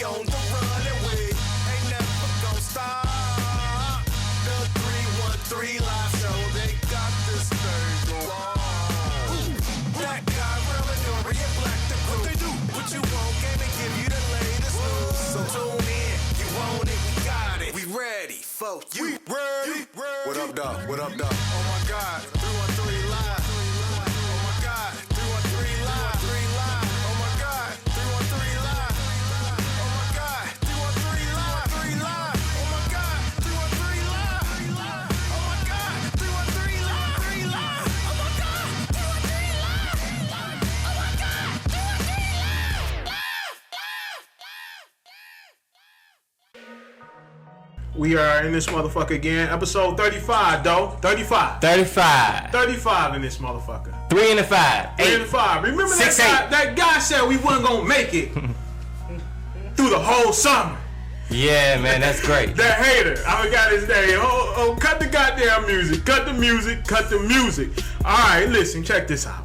on the run and we ain't never gonna stop. The 313 live show, they got this thing going. That Guy Rell and Dorian Black the crew. What they do? What you want, game and give you the latest news. So tune in, you want it, we got it. We ready for you. Ready? What up, dog? What up, dog? Oh my God, 313 live. Oh my God, 313 live. Oh my God, 313 live. Oh my God, 313 live. 3 live. Oh my God, 313 live. Oh my God, 313 live. 3 live. Oh my God, 313 live. Oh my God, 313 live. We are in this motherfucker again. Episode 35, though. 35 in this motherfucker. 3 and a 5. 3 and 5. Remember 6, that guy said we wasn't gonna make it through the whole summer. Yeah, man, that's great. That hater. I forgot his name. Oh, cut the goddamn music. Cut the music. Alright, listen, check this out.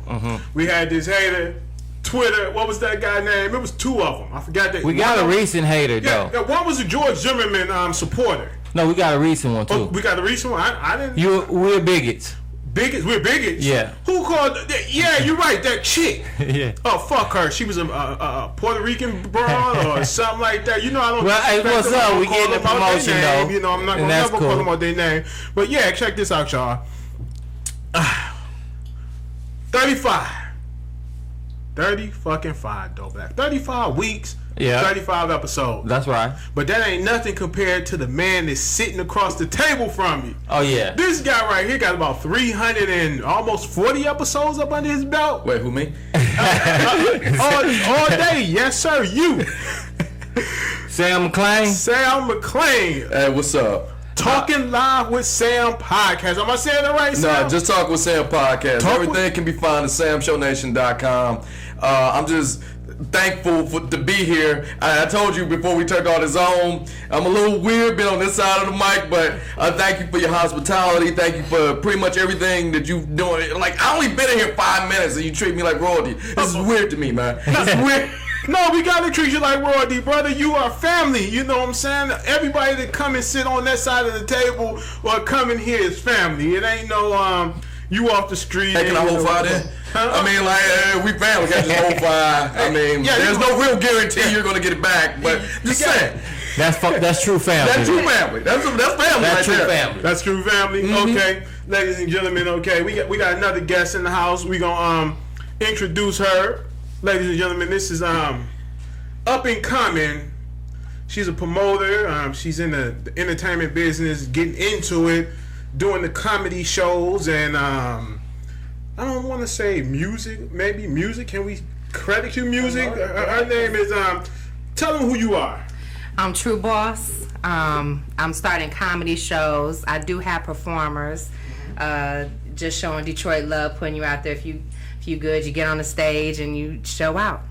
We had this hater. Twitter, what was that guy's name? It was 2 of them. I forgot that. We got a recent hater, though. Yeah, one was a George Zimmerman supporter. No, we got a recent one, too. Oh, we got a recent one? I didn't... We're bigots. Bigots? We're bigots? Yeah. Who called... Yeah, you're right, that chick. Yeah. Oh, fuck her. She was a Puerto Rican broad or something like that. You know, I don't... Well, hey, what's up? We getting the promotion, though. You know, I'm not going to never call them out their name. But yeah, check this out, y'all. 35. 30 fucking 5, though, Black. 35 weeks, 35 episodes. That's right. But that ain't nothing compared to the man that's sitting across the table from me. Oh, yeah. This guy right here got about 300 and almost 40 episodes up under his belt. Wait, who, me? All day. Yes, sir, you. Sam McClain. Sam McClain. Hey, what's up? Talkin Live With Sam podcast. Am I saying that right, Sam? No, just Talk With Sam podcast. Everything can be found at samshownation.com. I'm just thankful to be here. I told you before we turned on his own, I'm a little weird being on this side of the mic, but thank you for your hospitality. Thank you for pretty much everything that you've doing. Like, I only been in here 5 minutes and you treat me like royalty. This is weird to me, man. This is weird. No, we gotta treat you like royalty, brother. You are family. You know what I'm saying? Everybody that come and sit on that side of the table or come in here is family. It ain't no you off the street. Hey, can I hold fire then? I mean, like, we family. Got this hold fire. I mean, there's no real guarantee you're gonna get it back, but just saying. That's true family. That's true family. That's family. That's true there. family. That's true family. Okay, ladies and gentlemen. Okay, we got another guest in the house. We gonna introduce her. Ladies and gentlemen, this is up and coming. She's a promoter. She's in the entertainment business, getting into it, doing the comedy shows, and I don't want to say music. Maybe music. Can we credit you music? Her name is. Tell them who you are. I'm True Boss. I'm starting comedy shows. I do have performers. Just showing Detroit love, putting you out there. If you good, you get on the stage and you show out.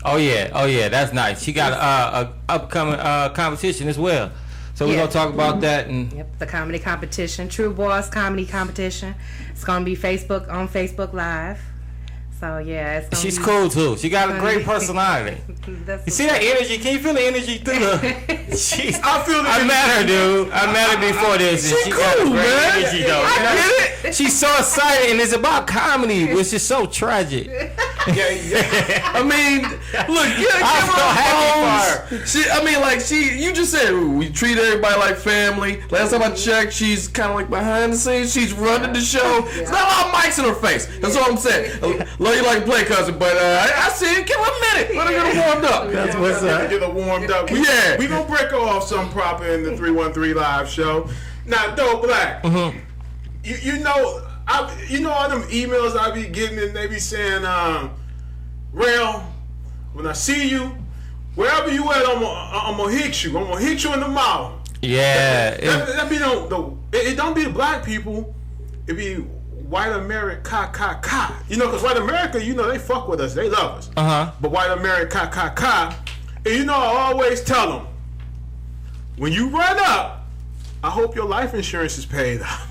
Oh yeah, that's nice. She got a upcoming competition as well. So we're gonna talk about that and the comedy competition, True Boss comedy competition. It's gonna be on Facebook Live. So yeah, it's gonna she's cool too. She got a great personality. You see that energy? Can you feel the energy through the? I feel the energy. I met her, dude. I met her before this, and she got a great energy, though. I get it. She's so excited, and it's about comedy, which is so tragic. I mean, look, I'm so happy for her. You just said we treat everybody like family. Last time I checked, she's kind of like behind the scenes. She's running the show. It's not a lot of mics in her face. That's all I'm saying. Love you like a play cousin, but I see it. Give her a minute. Let her get her warmed up. That's what's up. Get her warmed up. We gonna break her off some proper in the 313 live show. Now, though, Black, you know all them emails I be getting, and they be saying, Rell, when I see you, wherever you at, I'm gonna hit you. I'm gonna hit you in the mouth. Yeah. That be it don't be the black people. It be white America, You know, because white America, they fuck with us. They love us. But white America, and I always tell them, when you run up, I hope your life insurance is paid up.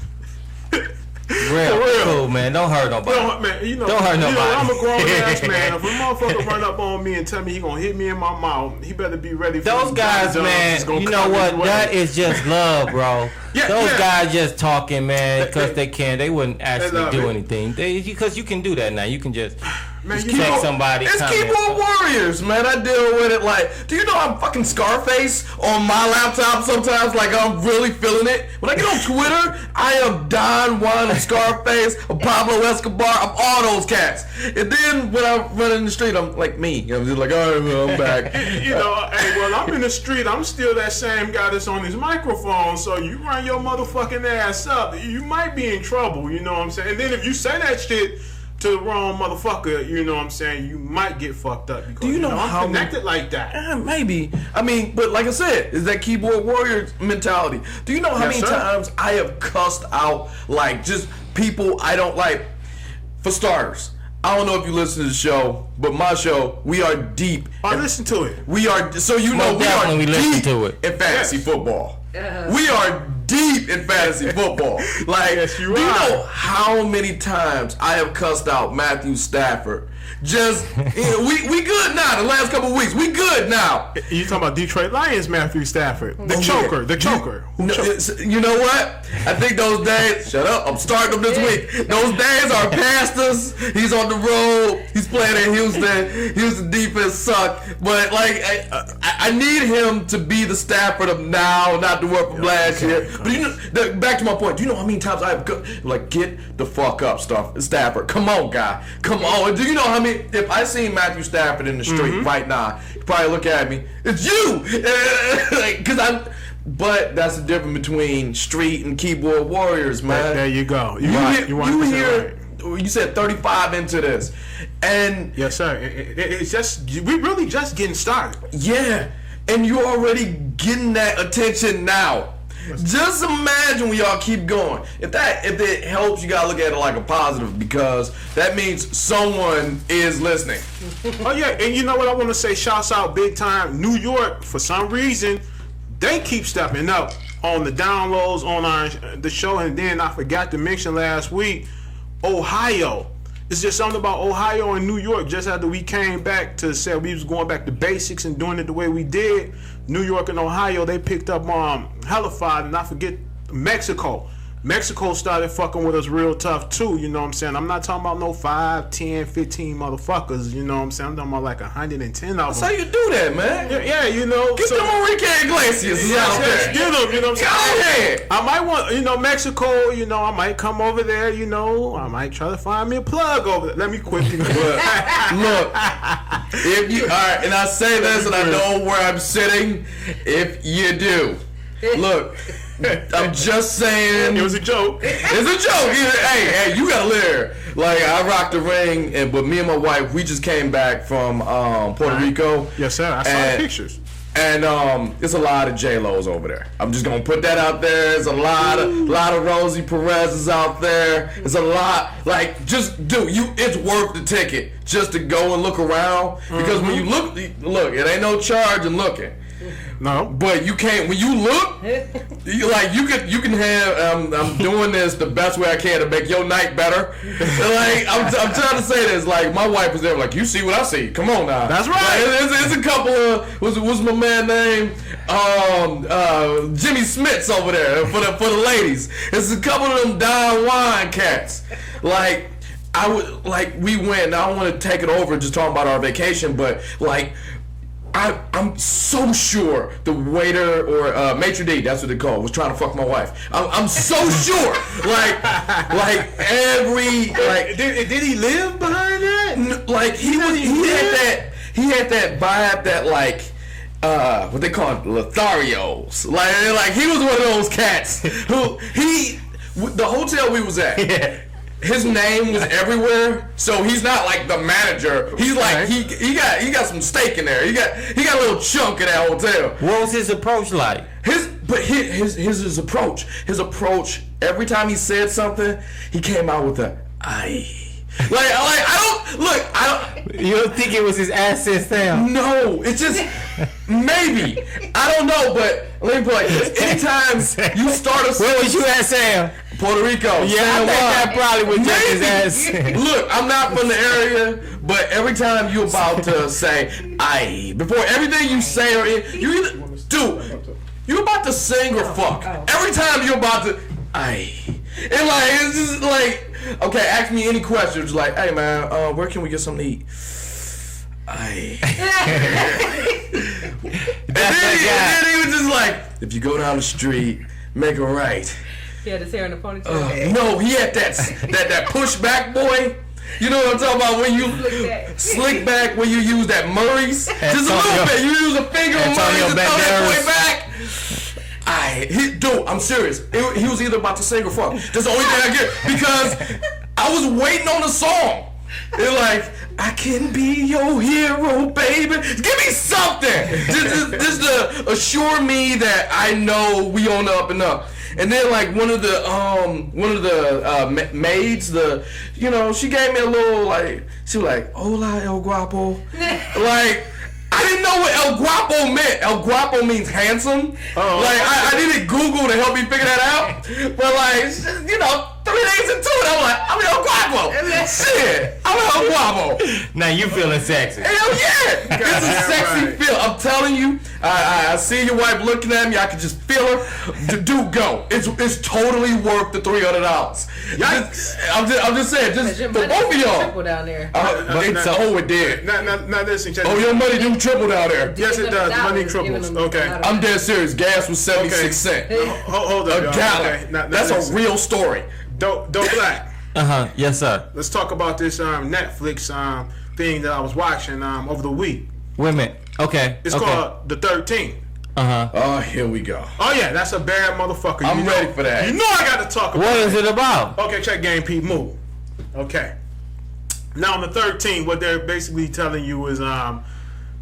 Real cool, man. Don't hurt nobody. Don't hurt nobody. I'm a grown ass man. If a motherfucker run up on me and tell me he gonna hit me in my mouth, he better be ready for those guys, man. You know what? That is just love, bro. Those guys just talking, man, because they can. They wouldn't actually do anything. Because you can do that now. You can just text somebody. It's keyboard warriors, man. I deal with it like, do you know I'm fucking Scarface on my laptop sometimes? Like, I'm really feeling it. When I get on Twitter, I am Don Juan, I'm Scarface, I'm Pablo Escobar, I'm all those cats. And then when I run in the street, I'm like me. I'm just like, all right, I'm back. Hey, well, I'm in the street. I'm still that same guy that's on his microphone. So you run your motherfucking ass up, you might be in trouble. You know what I'm saying? And then if you say that shit to the wrong motherfucker, you know what I'm saying, you might get fucked up because do you know how I'm connected like that. Maybe. I mean, but like I said, is that keyboard warrior mentality. Do you know how many times I have cussed out like just people I don't like? For starters, I don't know if you listen to the show, but my show, we are deep. I listen to it. We are, so you know, we are deep in fantasy football. We are deep in fantasy football. Like, do you know how many times I have cussed out Matthew Stafford? Just we good now. The last couple of weeks, we good now. You talking about Detroit Lions, Matthew Stafford, the choker. You know what? I think those days. Shut up! I'm starting them this week. Those days are past us. He's on the road. He's playing in Houston. Houston defense suck. But like, I need him to be the Stafford of now, not the one from last year. But you know, back to my point. Do you know how many times I've like get the fuck up, Stafford? Come on, guy. Come on. Do you know how many? If I seen Matthew Stafford in the street right now, he'd probably look at me. It's you, because But that's the difference between street and keyboard warriors, man. There you go. You said 35 into this, and yes, sir. It's just we really just getting started. Yeah, and you're already getting that attention now. Just imagine when y'all keep going. If it helps, you gotta look at it like a positive because that means someone is listening. Oh yeah, and you know what I want to say? Shouts out big time New York. For some reason, they keep stepping up on the downloads on the show. And then I forgot to mention last week, Ohio. It's just something about Ohio and New York. Just after we came back to say we was going back to basics and doing it the way we did, New York and Ohio, they picked up Hellified, and I forget Mexico. Mexico started fucking with us real tough too, you know what I'm saying? I'm not talking about no 5, 10, 15 motherfuckers, you know what I'm saying? I'm talking about like 110 of them. That's how you do that, man. Yeah, you know. Get them Enrique Iglesias. Get them, you know what I'm saying? Go ahead. I might want, Mexico, I might come over there, I might try to find me a plug over there. Let me quit. Look, if you, all right, and I say this and I know where I'm sitting, if you do, look, I'm just saying. It was a joke. It's a joke. Hey, you gotta live. Like, I rocked the ring, but me and my wife, we just came back from Puerto Rico. Yes, sir. I saw the pictures. And it's a lot of J-Lo's over there. I'm just gonna put that out there. There's a lot of Rosie Perez's out there. There's a lot. Like, just it's worth the ticket just to go and look around because when you look, it ain't no charge in looking. No, but you can't. When you look, you can have. I'm doing this the best way I can to make your night better. Like I'm trying to say this. Like my wife was there. Like you see what I see. Come on now. That's right. Like, it's a couple of what's my man name? Jimmy Smith's over there for the ladies. It's a couple of them Don Juan cats. Like we went. I don't want to take it over just talking about our vacation, but like. I'm so sure the waiter or maitre d', that's what they call it, was trying to fuck my wife. I'm so sure. Like every like. Did he live behind that? Like he had that vibe that like. What they call it, Lotharios. Like he was one of those cats who the hotel we was at. Yeah. His name was everywhere, so he's not like the manager. He's like he got some stake in there. He got a little chunk in that hotel. What was his approach like? His approach. Every time he said something, he came out with a aye. I don't. You don't think it was his accent sound? No, it's just maybe. I don't know, but let me put it like this. Anytime you start a Where was you at, Sam? Puerto Rico. Yeah, I think that probably was just his accent. Look, I'm not from the area, but every time you about to say "aye," before everything you say or you either you about to sing or fuck. Every time you about to "aye," and like it's just like, okay, ask me any questions. Like, hey man, where can we get something to eat? Aye. and then he was just like, if you go down the street, make a right. He had his hair in a ponytail. No, he had that pushback boy. You know what I'm talking about? When you slick back, when you use that Murray's, just a little bit. You use a finger on Murray's to throw that boy back. Dude, I'm serious. He was either about to sing or fuck. That's the only thing I get, because I was waiting on the song. They're like, I can be your hero, baby. Give me something. Just to assure me that I know we on the up and up. And then like one of the maids, she gave me a little like, she was like, "Hola, El Guapo." Like, I didn't know what El Guapo meant. El Guapo means handsome. I didn't Google to help me figure that out. But 3 days into it, I'm like, I'm El Guapo. Shit, I'm El Guapo. Now you feeling sexy. Hell yeah. It's a sexy feel. I'm telling you, I see your wife looking at me. I can just feel her. Dude, go. It's totally worth the $300. Yikes. I'm just saying, just for both of y'all. Triple down there. It did. Now listen. Your money do triple down there. Yes, it does. Money triples. Okay. I'm dead serious. Gas was 76 cents. Hold up, a gallon. Okay. That's a real story. Dope Black. Yes, sir. Let's talk about this Netflix thing that I was watching over the week. Wait a minute. Okay. It's called The 13th. Oh, here we go. Oh yeah, that's a bad motherfucker. I'm ready for that. You know I got to talk about What is it about? Okay, check Game Pete move. Okay. Now on the 13th, what they're basically telling you is the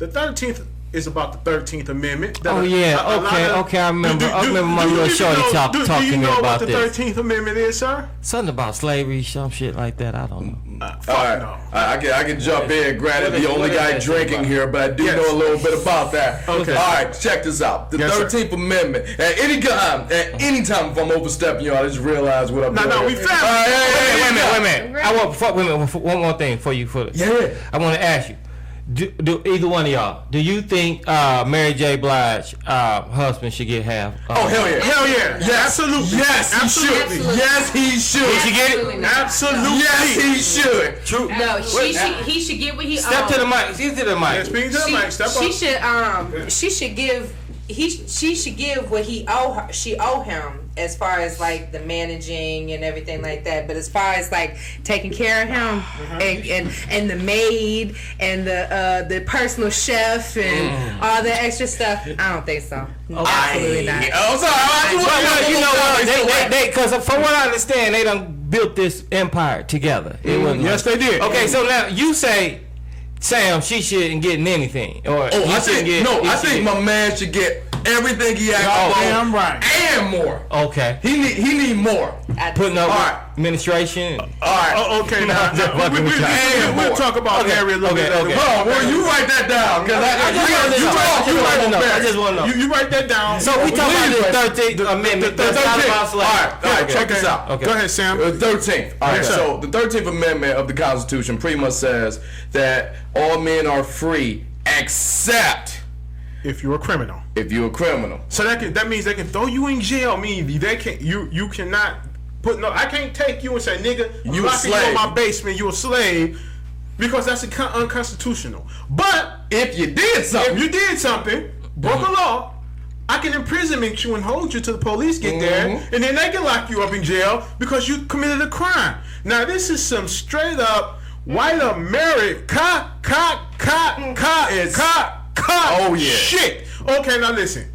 13th is about the 13th Amendment. Oh yeah, okay, I remember. I remember my little shorty talking do you know about what the 13th Amendment is, sir? Something about slavery, some shit like that. I don't know. Fuck all right, no. I can jump in. Granted, the only guy drinking here, but I do know a little bit about that. Okay. All right, check this out. The 13th Amendment. At any time, if I'm overstepping y'all, I just realize what I'm doing. No, we family. Wait a minute. I want one more thing for you. Yeah. I want to ask you. Do either one of y'all, do you think Mary J. Blige husband should get half? Oh hell yeah! Hell yeah! Yes, Absolutely! Yes, he should. Yes, he should. He should get it. Absolutely! Yes, he should. True. No, he should get what he Step to the mic. Speak to the mic. Yeah, speak to the mic. Step up. She should give what she owe him as far as like the managing and everything like that. But as far as like taking care of him and the maid and the personal chef and all the extra stuff, I don't think so. Absolutely not. I'm sorry. You know what? They because from what I understand, they done built this empire together. Yes, they did. Okay, so now you say, Sam, she shouldn't get anything, or I think my man should get everything he asked for, damn right, and more. Okay, he need more. Putting up administration. All right. Okay, now we'll talk about Harry a little bit. Okay. Well, you write that down, because I just want to know. You write that down. So we talk about the 13th Amendment. The 13th. All right, check this out. Okay. Go ahead, Sam. The 13th. All right, so the 13th Amendment of the Constitution pretty much says that all men are free except if you're a criminal. So that means they can throw you in jail. They can't. You cannot put no. I can't take you and say, nigga, you a slave. You in my basement. You a slave, because that's unconstitutional. But if you did something, broke a law, I can imprisonment you and hold you till the police get there, and then they can lock you up in jail because you committed a crime. Now this is some straight up white America. Oh yeah. Shit. Okay, now listen.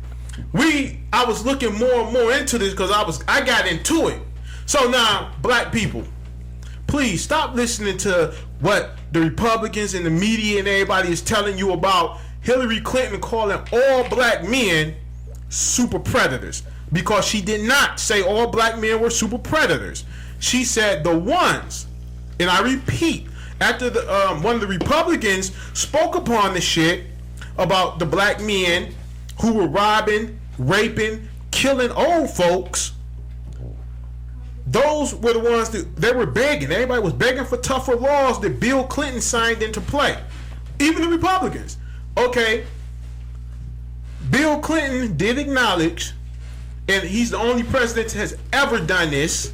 I was looking more and more into this because I got into it. So now, black people, please stop listening to what the Republicans and the media and everybody is telling you about Hillary Clinton calling all black men super predators, because she did not say all black men were super predators. She said the ones and I repeat, after the one of the Republicans spoke upon the shit about the black men who were robbing, raping, killing old folks, those were the ones that they were begging. Everybody was begging for tougher laws that Bill Clinton signed into play. Even the Republicans. Okay, Bill Clinton did acknowledge, and he's the only president that has ever done this,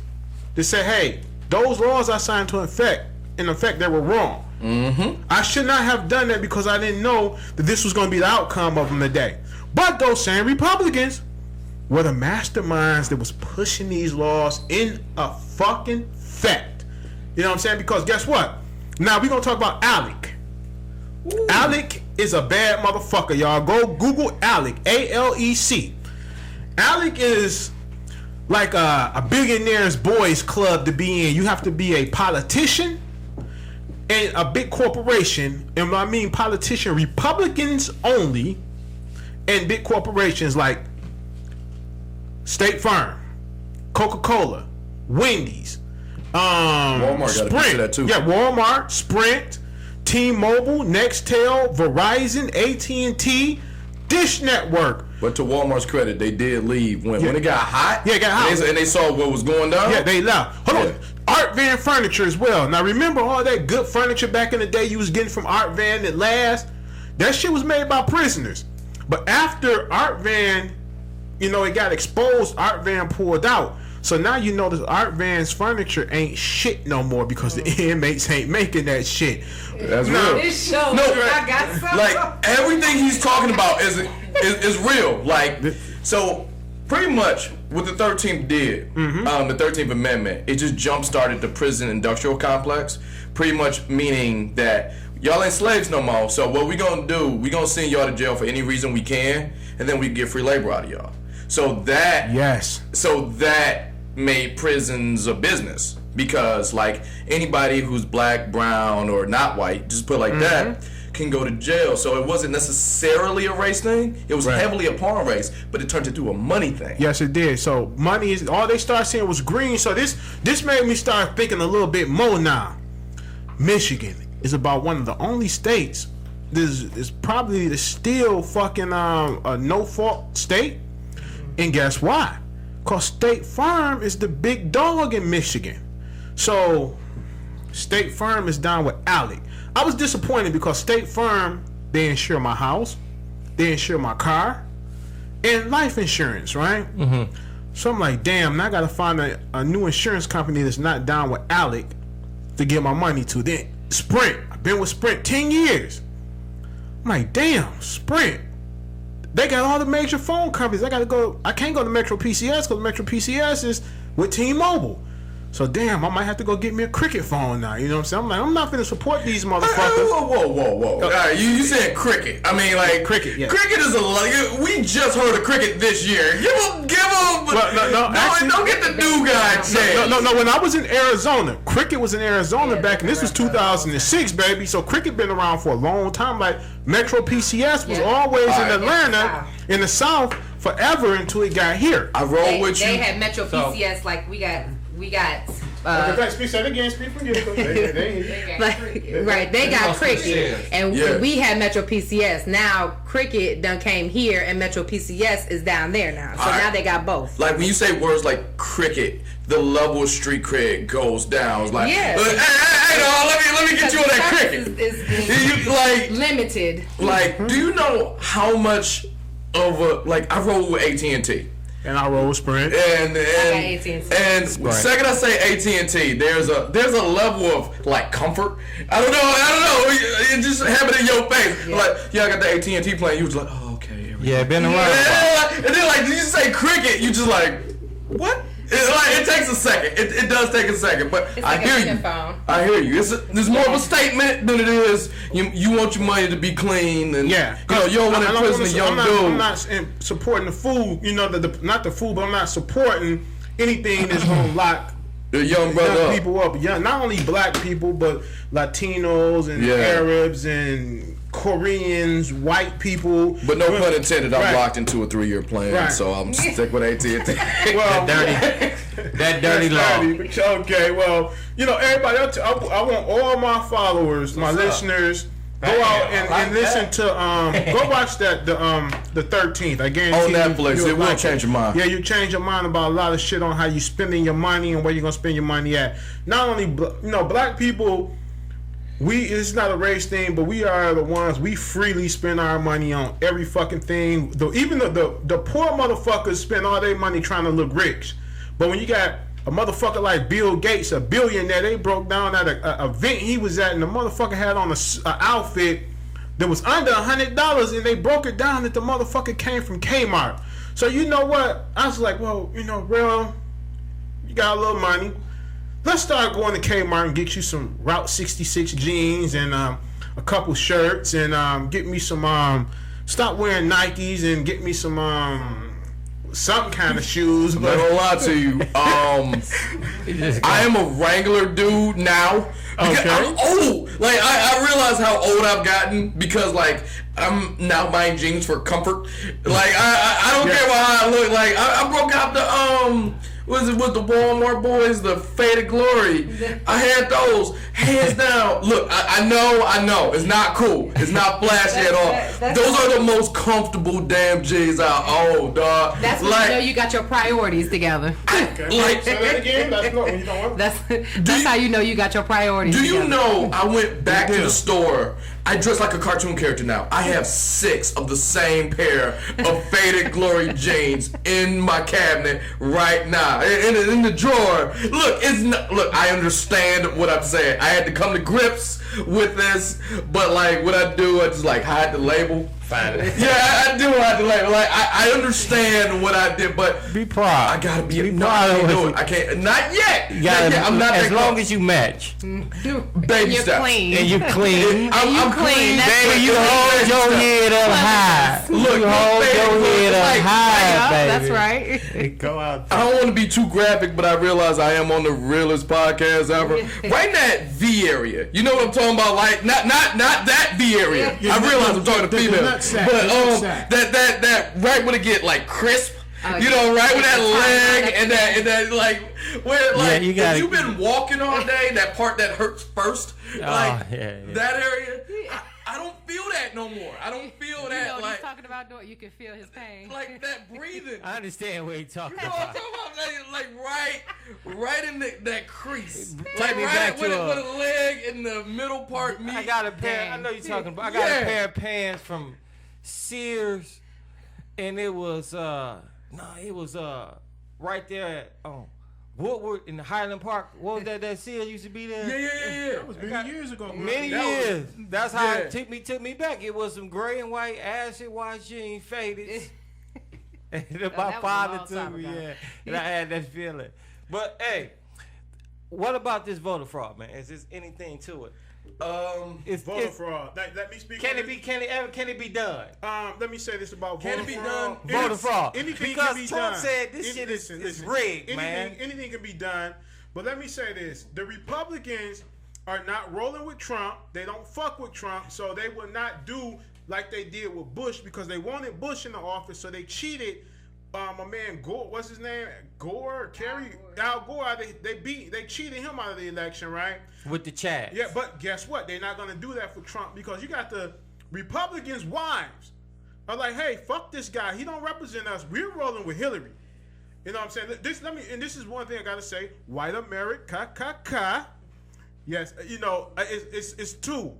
to say, hey, those laws I signed to effect, in effect, they were wrong. Mm-hmm. I should not have done that because I didn't know that this was going to be the outcome of them today. But those same Republicans were the masterminds that was pushing these laws in a fucking effect. You know what I'm saying? Because guess what? Now we're going to talk about Alec. Ooh. Alec is a bad motherfucker, y'all. Go Google Alec. A-L-E-C. Alec is like a billionaire's boys club to be in. You have to be a politician and a big corporation. And when I mean politician, Republicans only, and big corporations like State Farm, Coca-Cola, Wendy's, Walmart Sprint. got a piece of that too. Yeah, Walmart, Sprint, T-Mobile, Nextel, Verizon, AT&T, Dish Network. But to Walmart's credit, they did leave when it got hot. Yeah, it got hot. And they saw what was going down. Yeah, they left. Hold on. Art Van Furniture as well. Now remember all that good furniture back in the day you was getting from Art Van that last? That shit was made by prisoners. But after Art Van, it got exposed, Art Van pulled out. So now you know that Art Van's furniture ain't shit no more because the inmates ain't making that shit. That's real. This show, No, I got something. like everything he's talking about is real. Like, so pretty much what the 13th did, the 13th Amendment, it just jump started the prison industrial complex. Pretty much meaning that y'all ain't slaves no more. So what we gonna do? We gonna send y'all to jail for any reason we can, and then we get free labor out of y'all. So that made prisons a business because like anybody who's black, brown, or not white, just put it like that, can go to jail. So it wasn't necessarily a race thing. It was heavily upon race, but it turned into a money thing. Yes, it did. So money is all they started saying was green. So this made me start thinking a little bit more now. Michigan is about one of the only states. This is probably the still fucking a no-fault state. And guess why? Because State Farm is the big dog in Michigan. So State Farm is down with Alec. I was disappointed because State Farm, they insure my house, they insure my car, and life insurance, right? Mm-hmm. So I'm like, damn, now I gotta find a new insurance company that's not down with Alec to give my money to. Then Sprint, I've been with Sprint 10 years. I'm like, damn, Sprint. They got all the major phone companies. I can't go to Metro PCS because Metro PCS is with T-Mobile. So damn, I might have to go get me a Cricket phone now. You know what I'm saying? I'm like, I'm not gonna support these motherfuckers. Whoa. All right, you said Cricket. I mean, like Cricket. Yeah. Cricket is we just heard of Cricket this year. Give him. Actually, don't get the new guy changed. No. When I was in Arizona, Cricket was in Arizona back, and this was 2006, baby. So Cricket been around for a long time. Like Metro PCS was always in Atlanta, in the South, forever until it got here. I roll with you. They had Metro PCS like we got. Speak that again. Speak for you. They got Cricket, and we had Metro PCS. Now Cricket done came here, and Metro PCS is down there now. So now they got both. Like when you say words like Cricket, the level of street cred goes down. It's like, hey, let me get you on that Cricket. Is like limited. Like, do you know how much of I roll with AT&T. And I roll Sprint. And AT&T. And second I say AT&T, there's a level of like comfort. I don't know. It just happened in your face. Yeah. Like, I got the AT&T plan. You was like, oh, okay. Yeah, been around. And then like, did you say Cricket? You just like, what? It takes a second. It does take a second, but it's I like hear you. I hear you. There's more of a statement than it is. You want your money to be clean, and you don't want to imprison a young dude. I'm not supporting the food. Not the food, but I'm not supporting anything that's gonna lock the young people up. Not only black people, but Latinos and Arabs and Koreans, white people. But no pun intended, I'm Right. locked into a 3-year plan, Right. so I'm stick with AT&T. Well, that dirty law. Okay, well, everybody, I want all my followers, my listeners, go out and listen to go watch that the 13th. I guarantee On Netflix, you'll it will like change your mind. Yeah, you change your mind about a lot of shit on how you spending your money and where you're gonna spend your money at. Not only black people. It's not a race thing, but we are the ones, we freely spend our money on every fucking thing. Even the poor motherfuckers spend all their money trying to look rich. But when you got a motherfucker like Bill Gates, a billionaire, they broke down at a event he was at, and the motherfucker had on a outfit that was under $100, and they broke it down that the motherfucker came from Kmart. So you know what? I was like, well, Rell, you got a little money. Let's start going to Kmart and get you some Route 66 jeans and a couple shirts and get me some stop wearing Nikes and get me some kind of shoes. I'm not gonna lie to you. I am a Wrangler dude now. Because I'm old. Like I realize how old I've gotten because like I'm now buying jeans for comfort. Like I don't care how I look. Like I broke out the was it with the Walmart boys, the Faded Glory? I had those hands down. Look, I know, it's not cool. It's not flashy at all. Those are the most comfortable damn jeans I own, dog. That's when you know you got your priorities together. Like, say that again. That's how you know you got your priorities Do together. you know I went back to the store? I dress like a cartoon character now. I have 6 of the same pair of Faded Glory jeans in my cabinet right now. In the drawer. Look, I understand what I'm saying. I had to come to grips with this, but like what I do, I just like hide the label. Find it. Yeah, I do hide the label. Like I understand what I did, but be proud. I gotta be proud. I can't. Not yet. I'm not as that long close. as you match. Baby You're steps. clean. And you clean. I'm clean. Baby, you hold your head up high. Look, you hold your head up high, baby. That's right. Go out I don't want to be too graphic, but I realize I am on the realest podcast ever. Right in that V area. You know what I'm talking about? Like not that V area. I realize I'm talking to females. But that right when it get like crisp. Right with that leg and that like where like if you've been walking all day, that part that hurts first. That area. I don't feel that no more. I don't feel that He's like talking about doing. You can feel his pain. like that breathing. I understand what you're talking You know what I'm about. talking about? Like right in that crease. Take me back with to a leg in the middle part meet. I got a pair. I know you're talking about. I got a pair of pants from Sears, and it was right there at Woodward in the Highland Park. What was that Sears used to be there? Yeah. That was many years ago. Many years. That's how it took me back. It was some gray and white acid wash jeans, faded. And my father took me, and I had that feeling. But hey, what about this voter fraud, man? Is there anything to it? It's voter fraud. Let me speak. Can it be done? Let me say this about Can voter it be fraud. done? Voter fraud. Anything because can be Trump done. said this shit is rigged, man. Anything can be done. But let me say this: the Republicans are not rolling with Trump. They don't fuck with Trump, so they will not do like they did with Bush because they wanted Bush in the office, so they cheated. My man Gore, what's his name? Al Gore. They cheated him out of the election, right? With the chat. Yeah, but guess what? They're not gonna do that for Trump because you got the Republicans' wives are like, hey, fuck this guy. He don't represent us. We're rolling with Hillary. You know what I'm saying? This is one thing I gotta say. White America, yes, it's two.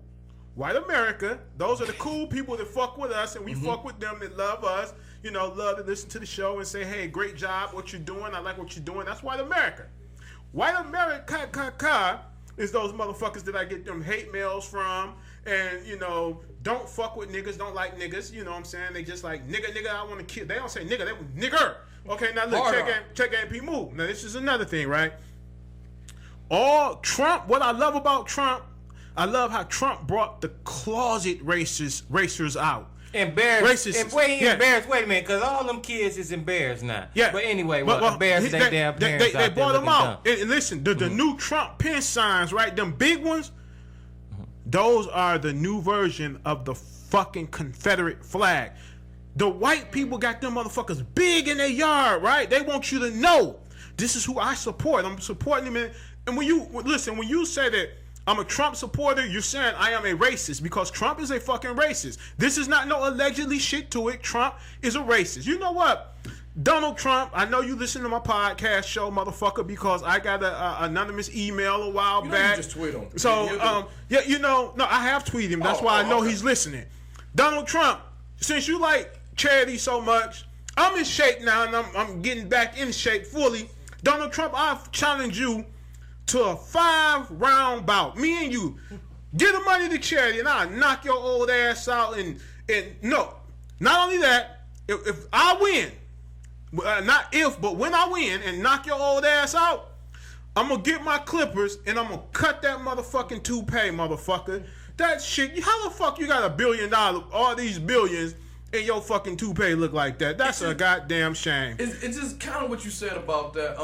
White America, those are the cool people that fuck with us, and we fuck with them that love us. Love to listen to the show and say, hey, great job, what you're doing. I like what you're doing. That's white America. White America is those motherfuckers that I get them hate mails from and, don't fuck with niggas, don't like niggas. You know what I'm saying? They just like, nigga, I want to kill. They don't say nigga, they nigger. Okay, now look, check AMP move. Now, this is another thing, right? What I love about Trump, I love how Trump brought the closet racers out. Embarrassed. Racist. Embarrassed. Wait a minute, because all them kids is embarrassed now. Yeah. But anyway, embarrassed their damn parents. They brought them out. And listen, the new Trump pen signs, right? Them big ones, Those are the new version of the fucking Confederate flag. The white people got them motherfuckers big in their yard, right? They want you to know this is who I support. I'm supporting them. And when you say that I'm a Trump supporter, you're saying I am a racist because Trump is a fucking racist. This is not no allegedly shit to it. Trump is a racist. You know what? Donald Trump, I know you listen to my podcast show, motherfucker, because I got an anonymous email a while back. You just tweet him. So, no, I have tweeted him. That's why I know he's listening. Donald Trump, since you like charity so much, I'm in shape now, and I'm getting back in shape fully. Donald Trump, I've challenged you to a 5-round bout. Me and you, get the money to charity, and I'll knock your old ass out. And no, not only that, if I win, not if, but when I win and knock your old ass out, I'm gonna get my clippers and I'm gonna cut that motherfucking toupee, motherfucker. That shit, how the fuck you got $1 billion, all these billions, and your fucking toupee look like that? That's a goddamn shame. It's just kind of what you said about that,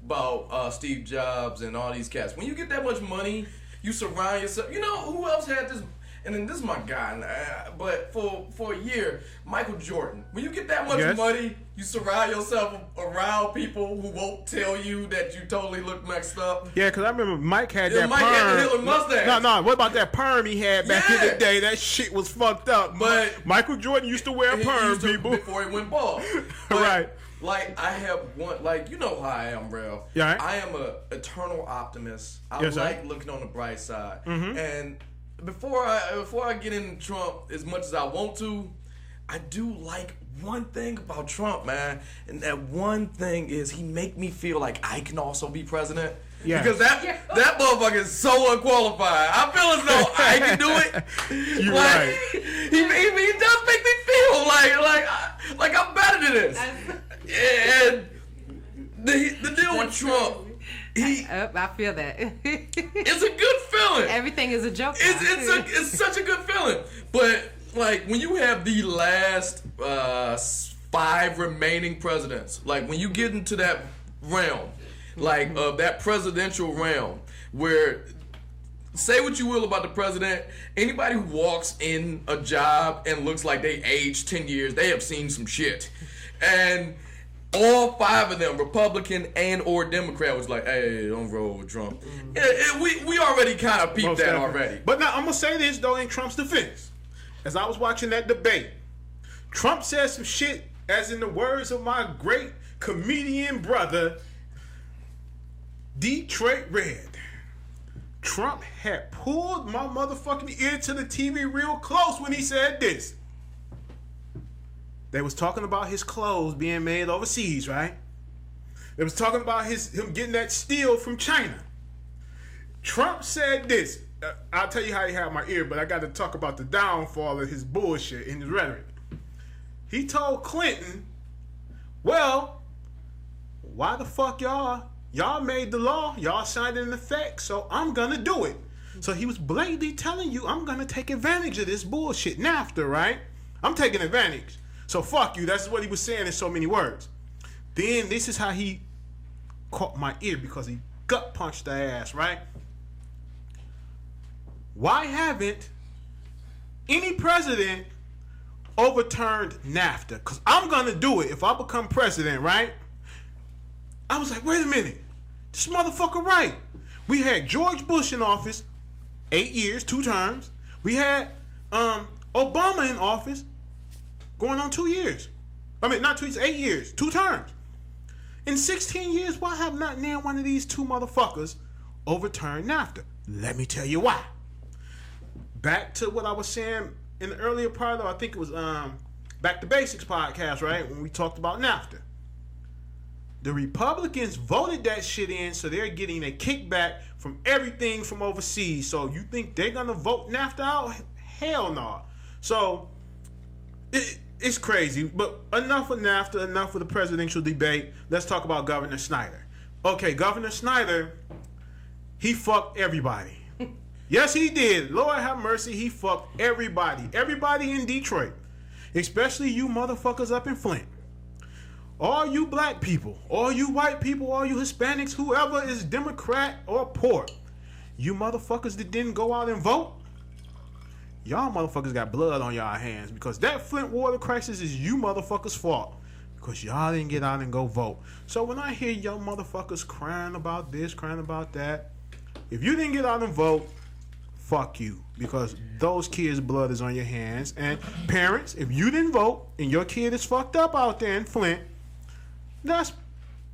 about Steve Jobs and all these cats. When you get that much money, you surround yourself. You know who else had this? And then this is my guy, but for a year, Michael Jordan. When you get that much money, you surround yourself around people who won't tell you that you totally look messed up. Yeah, because I remember Mike had that Mike perm. had the Hitler mustache. No, what about that perm he had back in the day? That shit was fucked up. But Michael Jordan used to wear a perm, people. Before he went bald. Right. Like, I have one, like, you know how I am, Rell. Yeah. Right. I am a eternal optimist. I like looking on the bright side. Mm-hmm. And before I get into Trump as much as I want to, I do like one thing about Trump, man. And that one thing is he make me feel like I can also be president. Yeah. Because that motherfucker is so unqualified. I feel as though I can do it. You're like, right. He does make me feel like I'm better than this. And the deal with Trump, I feel that. It's a good feeling. Everything is a joke. It's such a good feeling. But like when you have the last 5 remaining presidents, like when you get into that realm, like that presidential realm, where say what you will about the president, anybody who walks in a job and looks like they aged 10 years, they have seen some shit. And all 5 of them, Republican and or Democrat, was like, hey, don't roll with Trump. We already kind of peeped that already. But now, I'm going to say this, though, in Trump's defense. As I was watching that debate, Trump said some shit, as in the words of my great comedian brother, Detroit Red. Trump had pulled my motherfucking ear to the TV real close when he said this. They was talking about his clothes being made overseas, right? They was talking about him getting that steel from China. Trump said this. I'll tell you how he had my ear, but I got to talk about the downfall of his bullshit and his rhetoric. He told Clinton, well, why the fuck y'all made the law, y'all signed it in effect, so I'm gonna do it. So he was blatantly telling you, I'm gonna take advantage of this bullshit. NAFTA, right? I'm taking advantage. So fuck you. That's what he was saying in so many words. Then this is how he caught my ear, because he gut punched the ass, right? Why haven't any president overturned NAFTA? Because I'm going to do it if I become president, right? I was like, wait a minute. This motherfucker right. We had George Bush in office, 8 years, 2 terms. We had Obama in office, going on 2 years. I mean, not 2 years, 8 years, 2 terms. In 16 years, why have not now one of these 2 motherfuckers overturned NAFTA? Let me tell you why. Back to what I was saying in the earlier part of, I think it was Back to Basics podcast, right? When we talked about NAFTA. The Republicans voted that shit in, so they're getting a kickback from everything from overseas. So you think they're going to vote NAFTA out? Hell no. So it's crazy. But enough of NAFTA, enough of the presidential debate. Let's talk about Governor Snyder. Okay, Governor Snyder, he fucked everybody. Yes, he did. Lord have mercy, he fucked everybody. Everybody in Detroit. Especially you motherfuckers up in Flint. All you black people, all you white people, all you Hispanics, whoever is Democrat or poor, you motherfuckers that didn't go out and vote, y'all motherfuckers got blood on y'all hands because that Flint water crisis is you motherfuckers' fault because y'all didn't get out and go vote. So when I hear y'all motherfuckers crying about this, crying about that, if you didn't get out and vote, fuck you, because those kids' blood is on your hands. And parents, if you didn't vote and your kid is fucked up out there in Flint, that's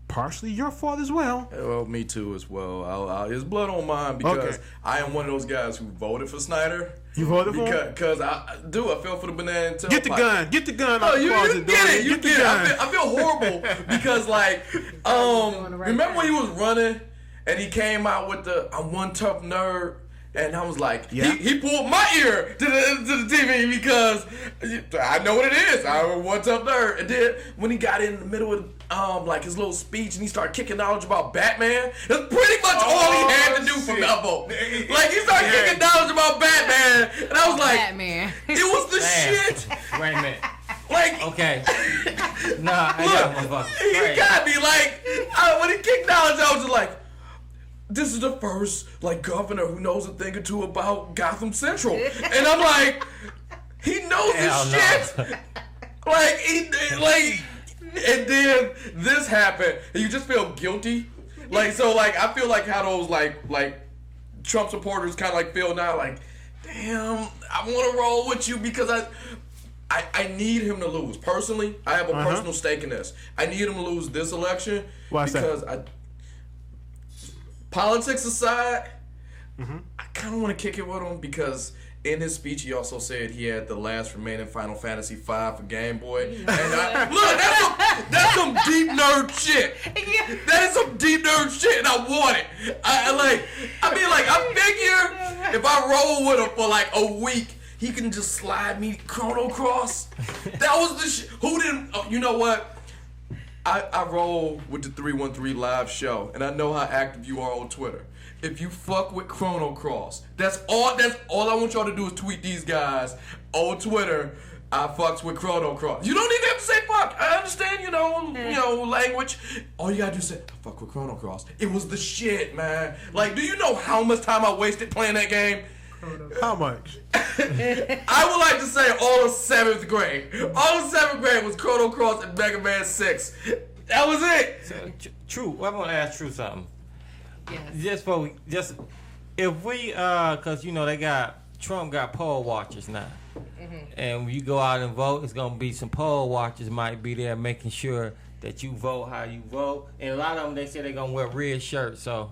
partially your fault as well. Well, me too as well. There's blood on mine because I am one of those guys who voted for Snyder. You voted for him? Because I fell for the banana and tailpipe. Get the gun out Oh, the you closet, get Dorian. it. You get it. I feel horrible because, like, remember when he was running and he came out with the "I'm one tough nerd," and I was like, he pulled my ear to the TV because I know what it is. I'm one tough nerd. And then when he got in the middle of like his little speech and he started kicking knowledge about Batman, that's pretty much all he had to do for that vote. Like, he started kicking knowledge about Batman, and I was like, Batman. it was the shit. Wait a minute. Like, Okay. Nah, I got motherfucker. he got me. Like, when he kicked knowledge, I was just like, this is the first, like, governor who knows a thing or two about Gotham Central. And I'm like, he knows this shit. And then this happened, and you just feel guilty. Like, so, like, I feel like how those, like Trump supporters kind of, like, feel now, like, damn, I want to roll with you because I need him to lose. Personally, I have a personal stake in this. I need him to lose this election. Why is because that? Politics aside, I kind of want to kick it with him because in his speech he also said he had the last remaining Final Fantasy V for Game Boy. And look, that's some deep nerd shit. That is some deep nerd shit, and I want it. I figure if I roll with him for like a week, he can just slide me Chrono Cross. That was the shit. Who didn't? Oh, you know what? I roll with the 313 live show, and I know how active you are on Twitter. If you fuck with Chrono Cross, that's all I want y'all to do is tweet these guys on Twitter. I fucks with Chrono Cross. You don't even have to say fuck. I understand, you know, language. All you gotta do is say, I fuck with Chrono Cross. It was the shit, man. Like, do you know how much time I wasted playing that game? How much? I would like to say all of 7th grade. All of 7th grade was Chrono Cross and Mega Man 6. That was it. So, True, I'm gonna ask True something. Yes. If we, cause you know Trump got poll watchers now, and when you go out and vote, it's gonna be some poll watchers might be there making sure that you vote how you vote, and a lot of them they say they're gonna wear red shirts. So,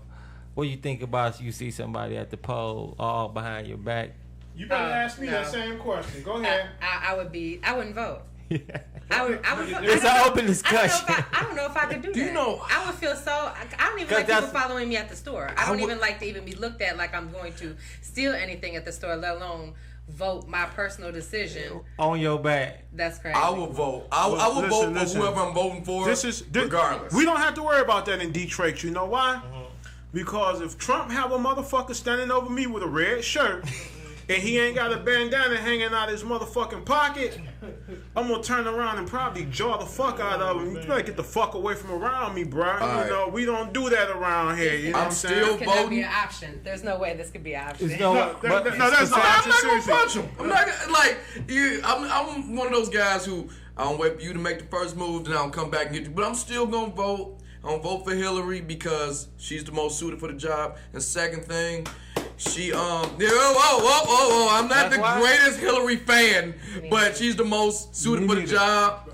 what do you think about if you see somebody at the poll all behind your back? You better ask me that same question. Go ahead. I wouldn't vote. I would vote. It's an open discussion. I don't know if I could do that. you know? I would feel so. I don't even like people following me at the store. I don't even like to even be looked at like I'm going to steal anything at the store, let alone vote my personal decision on your back. That's crazy. I will vote. I will vote for whoever I'm voting for. Regardless. We don't have to worry about that in Detroit. You know why? Because if Trump have a motherfucker standing over me with a red shirt and he ain't got a bandana hanging out his motherfucking pocket, I'm gonna turn around and probably jaw the fuck out of him. You better get the fuck away from around me, bro. You know, we don't do that around here. You know what I'm saying? still Can that be an option? There's no way this could be an option. That's not an option. I'm not gonna Seriously. punch him. I'm not gonna, like, I'm one of those guys who I don't wait for you to make the first move, then I don't come back and get you. But I'm still gonna vote. I don't vote for Hillary because she's the most suited for the job. And second thing, she I'm not the greatest Hillary fan, but she's the most suited for the job.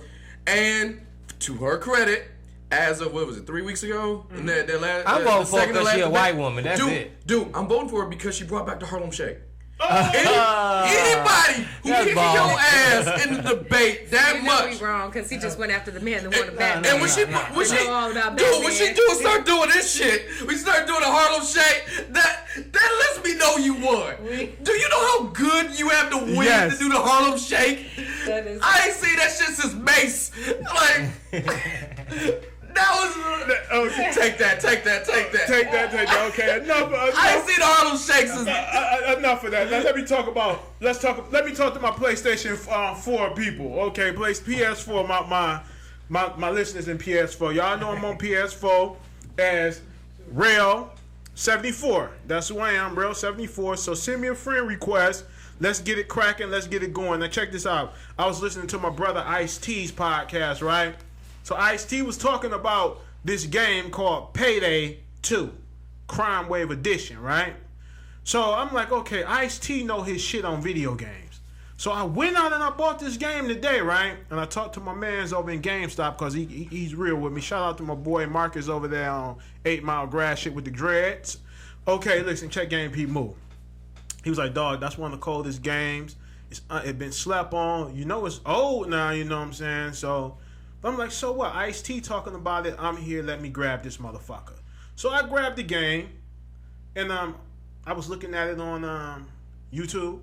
And to her credit, as of 3 weeks ago, and that last, I'm voting for her because she's a white woman. That's it. Dude, I'm voting for her because she brought back the Harlem Shake. Anybody who kicking your ass in the debate that much. You wrong because he just went after the man that won the Batman. And when she start doing this shit, we start doing the Harlem Shake. That lets me know you won. Do you know how good you have to win to do the Harlem Shake? I ain't seen that shit since Mace. Like. That was take that. Okay, enough. I ain't seen the Harlem Shakes. Enough of that. Let me talk to my PlayStation 4 people. Okay, PS4. My listeners in PS4. Y'all know I'm on PS4 as Rell 74. That's who I am, Rell 74. So send me a friend request. Let's get it cracking. Let's get it going. Now check this out. I was listening to my brother Ice-T's podcast, right? So Ice-T was talking about this game called Payday 2, Crime Wave Edition, right? So I'm like, okay, Ice-T know his shit on video games. So I went out and I bought this game today, right? And I talked to my mans over in GameStop because he's real with me. Shout out to my boy Marcus over there on 8 Mile Grass shit with the dreads. Okay, listen, check Game P move. He was like, dog, that's one of the coldest games. It been slept on. You know it's old now, you know what I'm saying? So I'm like, so what? Ice-T talking about it. I'm here. Let me grab this motherfucker. So I grabbed the game, and I was looking at it on YouTube,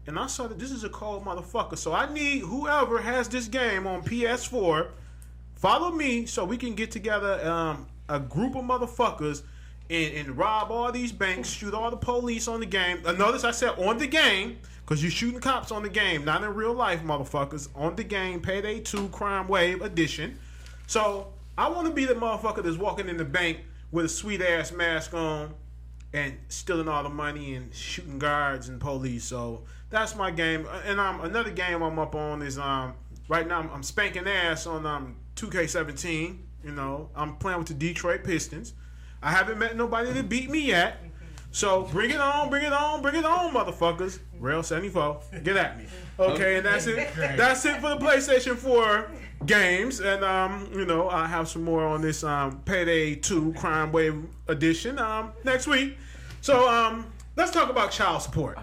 and I saw that this is a cold motherfucker. So I need whoever has this game on PS4, follow me so we can get together a group of motherfuckers and rob all these banks, shoot all the police on the game. Notice I said on the game, because you're shooting cops on the game, not in real life, motherfuckers. On the game, Payday 2 Crime Wave Edition. So I want to be the motherfucker that's walking in the bank with a sweet-ass mask on and stealing all the money and shooting guards and police. So that's my game. And another game I'm up on is right now I'm spanking ass on 2K17. You know, I'm playing with the Detroit Pistons. I haven't met nobody to beat me yet. So bring it on, motherfuckers. Rail 74, get at me. Okay, and that's it. That's it for the PlayStation 4 games. And you know, I have some more on this Payday 2 Crime Wave Edition next week. So let's talk about child support.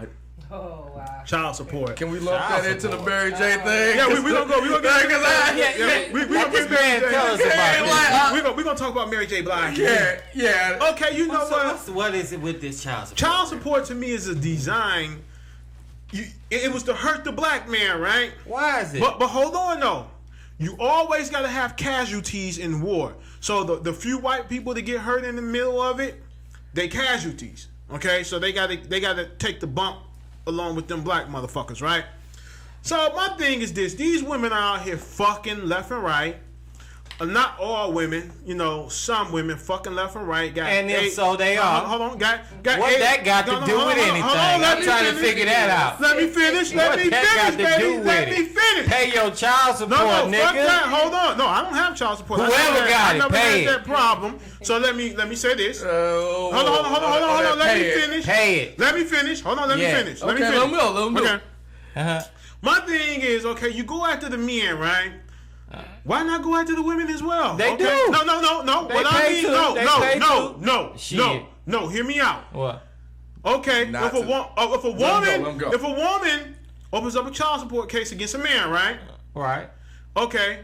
Oh, wow. Child support. Can we lump that into the Mary J thing? Yeah, we gonna go. We gonna get we gonna this man tell us about we gonna talk about Mary J. Blige. Yeah. Okay, you know what is it with this child support? Child support to me is a design. It was to hurt the black man, right? Why is it? But hold on though. You always gotta have casualties in war. So the few white people that get hurt in the middle of it, they casualties. Okay, so they gotta take the bump along with them black motherfuckers, right? So my thing is this: these women are out here fucking left and right. Not all women, you know, some women fucking left and right. And if so, they are. Hold on, got what eight, that got to do with anything? I'm trying to figure that out. Let me finish. Let me finish, baby. Let me finish. Pay your child support, no, nigga. Fuck that. Hold on. No, I don't have child support. Whoever got it, I never pay had that problem. So let me say this. Hold on. Let me finish. Pay it. Let me finish. Hold on. Let me finish. Let him go. Okay. My thing is, okay, you go after the men, right? Why not go after the women as well? They do. No. They What I pay mean, too. no. Hear me out. What? Okay, if a woman opens up a child support case against a man, right? Right. Okay.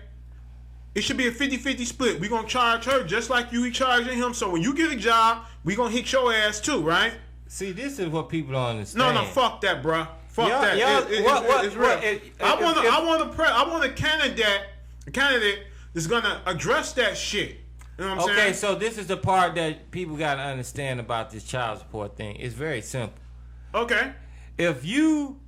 It should be a 50-50 split. We're going to charge her just like you charging him. So when you get a job, we're going to hit your ass too, right? See, this is what people don't understand. No, fuck that, bruh. Fuck that. It's real. I want a candidate that's going to address that shit. You know what I'm saying? Okay, so this is the part that people got to understand about this child support thing. It's very simple. Okay. If you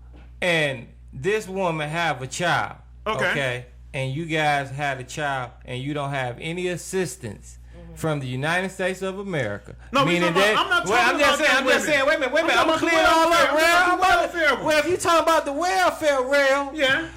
and this woman have a child, okay, and you guys had a child and you don't have any assistance from the United States of America. No, meaning that, I'm not talking about I'm just saying, wait a minute. I'm going to clear it all up, Rail. Well, if you talking about the welfare, Rail,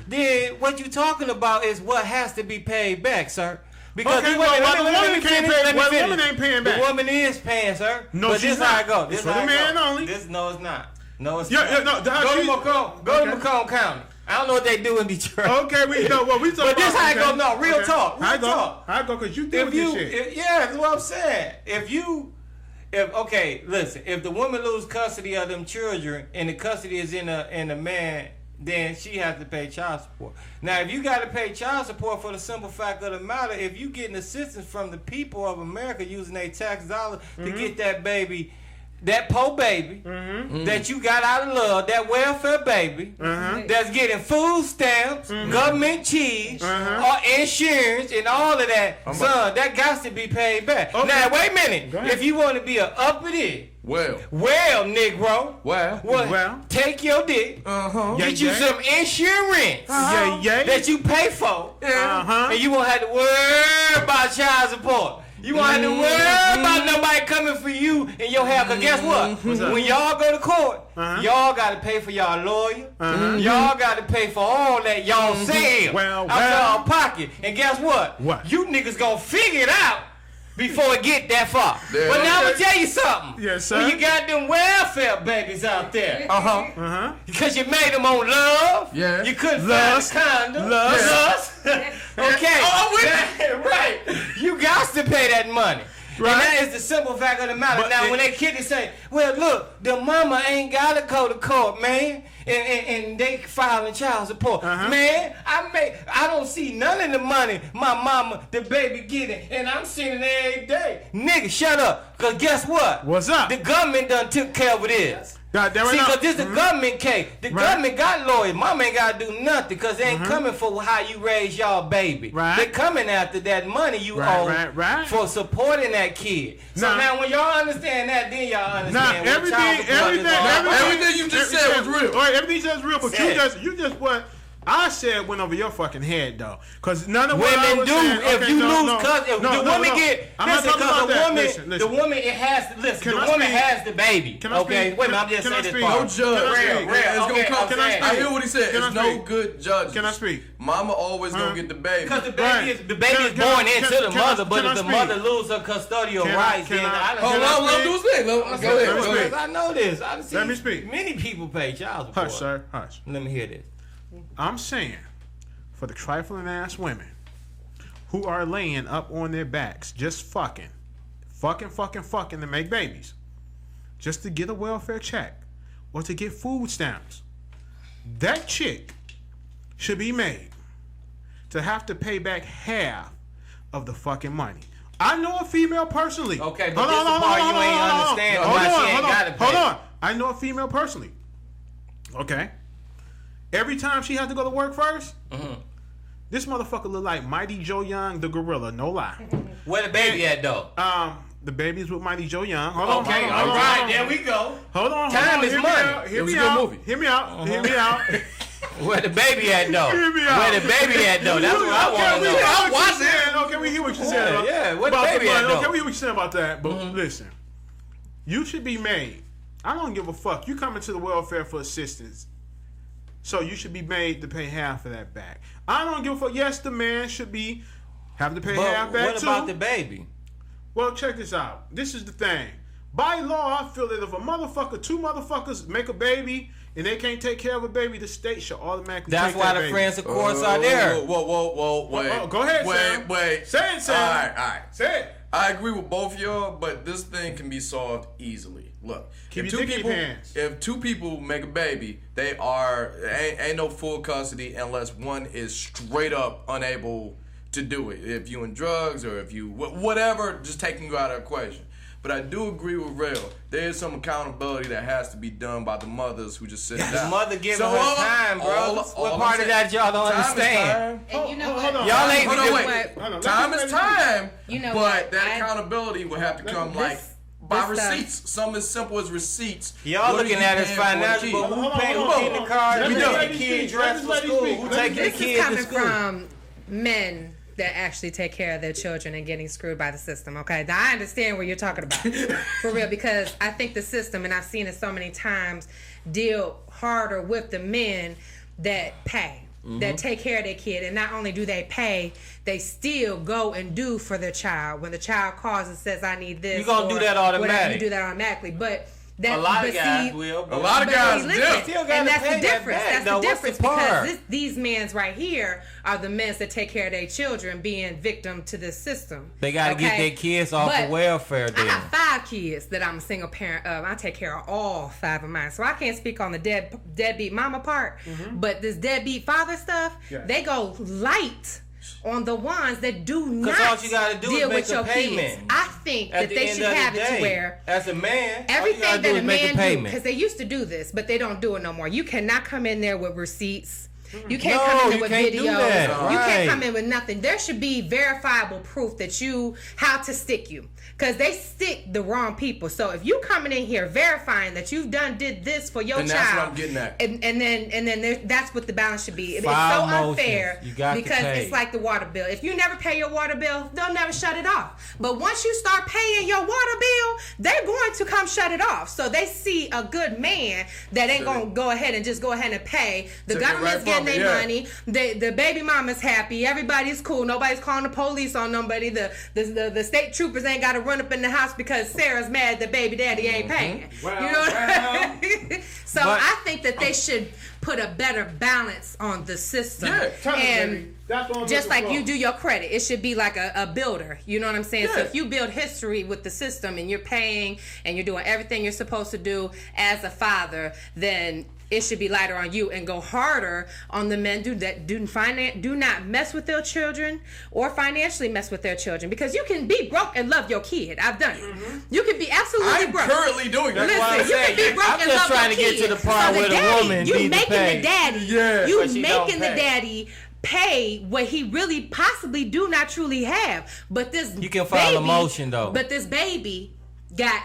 then what you talking about is what has to be paid back, sir. Because the woman ain't paying back. The woman is paying, sir. No, but she's this not. How it go. It's for the man only. No, it's not. No, it's not. Go to Macomb County. I don't know what they do in Detroit. Okay, we talking But this how it go. No, real talk. Real talk. How it go? Because you doing this shit. Yeah, that's what I'm saying. Listen. If the woman lose custody of them children and the custody is in a man, then she has to pay child support. Now, if you got to pay child support for the simple fact of the matter, if you getting assistance from the people of America using their tax dollars to get that baby, that poor baby that you got out of love, that welfare baby that's getting food stamps, government cheese, or insurance, and all of that, son, that got to be paid back. Okay. Now, wait a minute. If you want to be an uppity, well, Negro. Well, take your dick. Get you some insurance that you pay for. And you won't have to worry about child support. You won't have to worry about nobody coming for you in your house. Cause guess what? When y'all go to court, y'all got to pay for y'all lawyer. Y'all got to pay for all that y'all sell out y'all pocket. And guess what? You niggas gonna figure it out before it get that far. Yeah. But now I'm gonna tell you something. Yes, sir. When you got them welfare babies out there, because you made them on love. Yeah. You couldn't find a condom. Lust. Okay. Right. You got to pay that money. Right. And that is the simple fact of the matter. But now, when that kid say, well, look, the mama ain't got to go to court, man, and they filing child support. Man, I don't see none of the money my mama, the baby getting, and I'm seeing it every day. Nigga, shut up, because guess what? What's up? The government done took care of this. See, because this is the government case. The government got lawyers. Mama ain't got to do nothing because they ain't coming for how you raise y'all baby. They coming after that money you owe for supporting that kid. So now when y'all understand that, then y'all understand everything you just said was real. Everything you said was real, but you just what I said went over your fucking head though, because none of what women I was do. saying, if you lose, the woman get listen, because the woman it has to listen. The woman has the baby. Okay, wait a minute, I'm just saying this part. No judge. I hear what he said. It's no good judge. Can I speak? Mama always gonna get the baby. Because the baby is born into the mother, but if the mother loses her custodial rights, then hold on, let him do his thing. Go ahead. I know this. Let me speak. Many people pay child support. Hush, sir. Hush. Let me hear this. I'm saying, for the trifling ass women who are laying up on their backs, just fucking to make babies, just to get a welfare check or to get food stamps, that chick should be made to have to pay back half of the fucking money. I know a female personally. Okay, but this is the part you ain't understand why she ain't got to pay. Hold on. I know a female personally. Okay. Every time she had to go to work first, this motherfucker look like Mighty Joe Young, the gorilla. No lie. Where the baby at though? The baby's with Mighty Joe Young. Hold on, there we go. Hold on. Time is money. Hear me out. Where the baby at though? Where the baby at though? That's what I want to know. I watch it. Okay, we hear what you said. Yeah, where the baby at though? Okay, we hear what you said about that. But listen, you should be made. I don't give a fuck. You coming to the welfare for assistance. So you should be made to pay half of that back. I don't give a fuck. Yes, the man should be having to pay half back what too. What about the baby? Well, check this out. This is the thing. By law, I feel that if two motherfuckers make a baby and they can't take care of a baby, the state should automatically take that baby. That's why the friends of course are there. Whoa, wait. Go ahead, Sam. Wait. Say it, Sam. All right. Say it. I agree with both of y'all, but this thing can be solved easily. Look, if two people make a baby, they ain't no full custody unless one is straight up unable to do it. If you in drugs or if you whatever, just taking you out of the equation. But I do agree with Rell. There is some accountability that has to be done by the mothers who just sit down. The mother giving her time, bro. What part of that y'all don't understand? And you know what? Y'all ain't time is time. You know but that accountability will have to come by receipts. Something as simple as receipts. Y'all looking at it as financial, but who getting the car? Who taking the kid dressed for school? Who taking the kid to school? This is coming from men that actually take care of their children and getting screwed by the system, okay? Now, I understand what you're talking about, for real, because I think the system, and I've seen it so many times, deal harder with the men that pay, that take care of their kid, and not only do they pay, they still go and do for their child. When the child calls and says, I need this, you're going to do that automatically. You do that automatically, but... a lot of guys will. A lot of guys do. And that's the difference. That's the difference because these men right here are the men that take care of their children being victim to this system. They got to get their kids off of welfare then. I got 5 kids that I'm a single parent of. I take care of all 5 of mine. So I can't speak on the deadbeat mama part. But this deadbeat father stuff, they go light on the ones that do not all you gotta do deal is with make your a payment. kids. I think that they should have it to where as a man, everything that a man do, because they used to do this, but they don't do it no more. You cannot come in there with receipts You can't come in with can't do videos. that. You Right. can't come in with nothing. There should be verifiable proof that how to stick you. Because they stick the wrong people. So if you coming in here verifying that you've did this for your And child, that's what I'm getting at. and then that's what the balance should be. It's so File unfair motions. You got to because pay. it's like the water bill. If you never pay your water bill, they'll never shut it off. But once you start paying your water bill, they're going to come shut it off. So they see a good man that ain't gonna go ahead and pay. The Took it government's right getting from their me, money. The baby mama's happy. Everybody's cool. Nobody's calling the police on nobody. The state troopers ain't got to run up in the house because Sarah's mad that baby daddy ain't paying. Well, you know what I mean? So But- I think that they should put a better balance on the system. Yeah, tell me, and baby. That's what I'm just looking like for. you do your credit, it should be like a builder. You know what I'm saying? So Yeah. if you build history with the system and you're paying and you're doing everything you're supposed to do as a father, then it should be lighter on you and go harder on the men do not mess with their children or financially mess with their children, because you can be broke and love your kid. I've done it. You can be absolutely I'm broke. currently doing that. That's why I'm Listen, you can saying, be broke I'm and just love trying your to get kid. to the part So where the daddy, woman you need to making pay. the daddy, Yeah. you But she making don't the pay. daddy pay what he really possibly do not truly have. But this You can file a baby- motion, though. But this baby got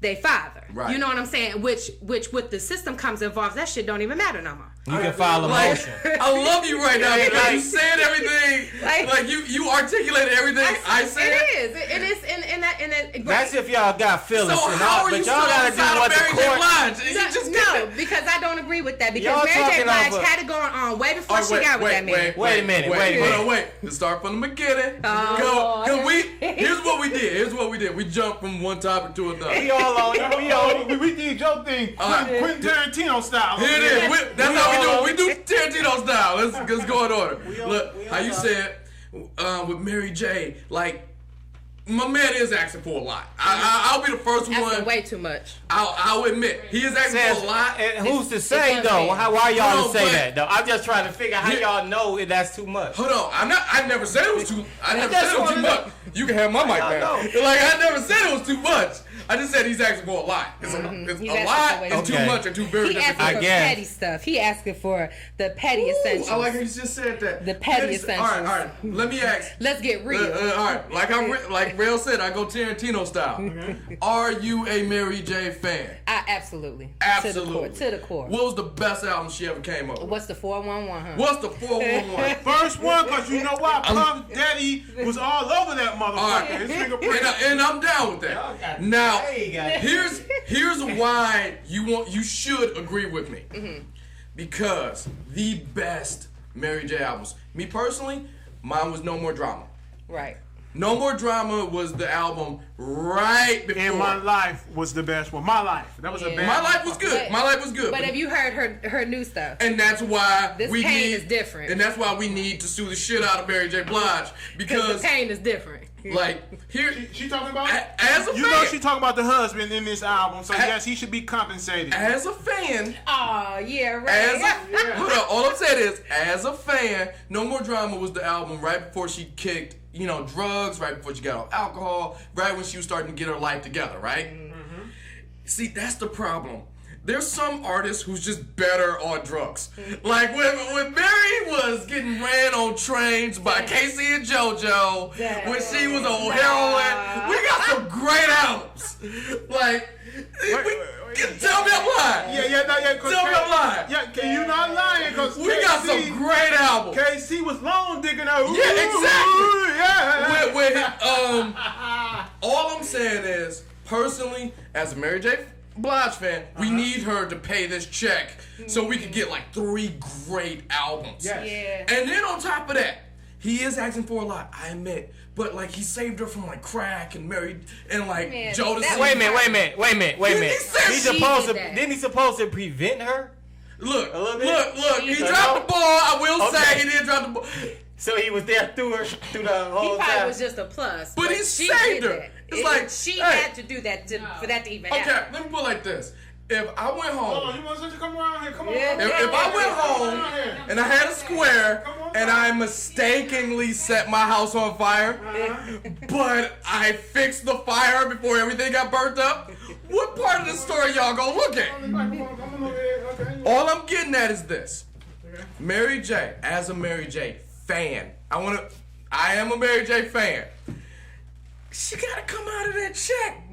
their father. Right. You know what I'm saying? Which with the system comes involved, that shit don't even matter no more. You can file a Like, motion. I love you right now because Like- you said everything. Like- Like you articulated everything I said. It is, and That's if y'all got feelings So and how all, are you but still y'all on gotta the do side what of the Mary J. court. Blige? You just No, because I don't agree with that. Because Y'all Mary J. talking Blige off a- had it going on way before she got with that man. Wait a minute, wait a Hold minute. on, wait. Let's start from the beginning. Oh, Here's what we did. We jumped from one topic to another. We all on. We did your thing, Quentin Tarantino style. Here it is. That's how we do it. We do Tarantino style. Let's go in order. Look, how you said with Mary J. Like, my man is asking for a lot. I'll be the first That's one. way too much. I'll admit he is asking Says, for a lot. and who's to say it's though? unfair. Why y'all No, to say but- that though? I'm just trying to figure out how Yeah. y'all know if that's too much. Hold on, I never said it was too. I never just said it was too wanna much. You can have my mic I back. know. Like I never said it was too much. I just said he's asking for a lot. It's He's a asking lot for way and too too much. much and two very He different asking I for things. guess. petty stuff. He asking for the petty Ooh, essentials. I like how you just said that. The petty All essentials. right, all right. Let me ask. Let's get real. All right, like Rell said, I go Tarantino style. Are you a Mary J. fan? Absolutely. Absolutely. To the core. What was the best album she ever came up with? What's the 411, huh? What's the 411? First one, because you know why? Puff Daddy was all over that motherfucker. All right. His fingerprint. And I'm down with that. Now, Hey, guys. here's why you should agree with me. Because the best Mary J. albums, me personally, mine was No More Drama. Right. No More Drama was the album right before. And My Life was the best one. My Life. That was a Yeah. bad My Life was good. But- My Life was good. But have you heard her new stuff? And that's why This we pain need, is different. And that's why we need to sue the shit out of Mary J. Blige Because because, the pain is different. like, here, She talking about as a fan, You know she talking about the husband in this album, so A- yes, he should be compensated. as a fan, Oh, yeah, right. as a, hold on, all I'm saying is, as a fan, No More Drama was the album right before she kicked, drugs, right before she got off alcohol, right when she was starting to get her life together, right? See, that's the problem. There's some artists who's just better on drugs. Like when Mary was getting ran on trains by Casey and JoJo, when she was on heroin, we got some great albums. Like, tell me I'm lying. Yeah. Tell me I'm lying. Yeah, can you not lying? Because We got some great albums. KC was long digging out. Yeah, exactly. Yeah. All I'm saying is, personally, as a Mary J. Blige fan, we need her to pay this check so we can get like 3 great albums. Yes. Yeah. And then on top of that, he is asking for a lot, I admit. But like he saved her from like crack and married and like Man, Jodeci. that Wait a minute. He said He's she supposed to. did that. Didn't he supposed to prevent her? Look. little bit? He She- dropped the ball. I will Okay. say he did drop the ball. So he was there through the He whole probably time. was just a plus. But he she saved did her. that. It's like, she hey. had to do that for that to even Okay, happen. let me put it like this. If I went home. Hold on, you want to come around here? Come on. Yeah. If I went home and I had a square and I mistakenly set my house on fire, but I fixed the fire before everything got burnt up, what part of the story y'all gonna look at? All I'm getting at is this. Mary J, as a Mary J fan, I am a Mary J fan. She gotta come out of that check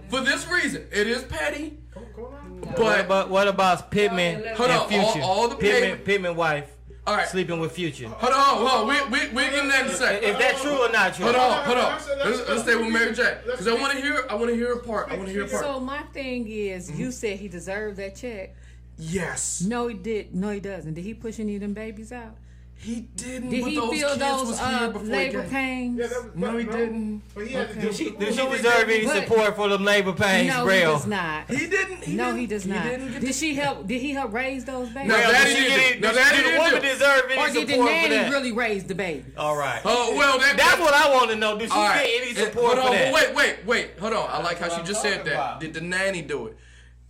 for this reason. It is petty. But what about Pittman and Future? All the Pittman wife. All right. Sleeping with Future. Hold on. We're getting that in a second. Is that true or not true? Hold on. Let's stay with Mary J. Because I want to hear a part. So my thing is, you said he deserved that check. Yes. No, he did. No, he doesn't. Did he push any of them babies out? He didn't. Did he feel those labor pains? No, he didn't. But he had to Did she deserve any support for them labor pains, No, Braille? he does not. He didn't. He does not. Did she help? Did he help raise those babies? No, Daddy didn't. Did the woman deserve any Or support did the for nanny that? really raise the baby? All right. Oh well, That's what I want to know. Did she get any support for that? Wait. Hold on. I like how she just said that. Did the nanny do it?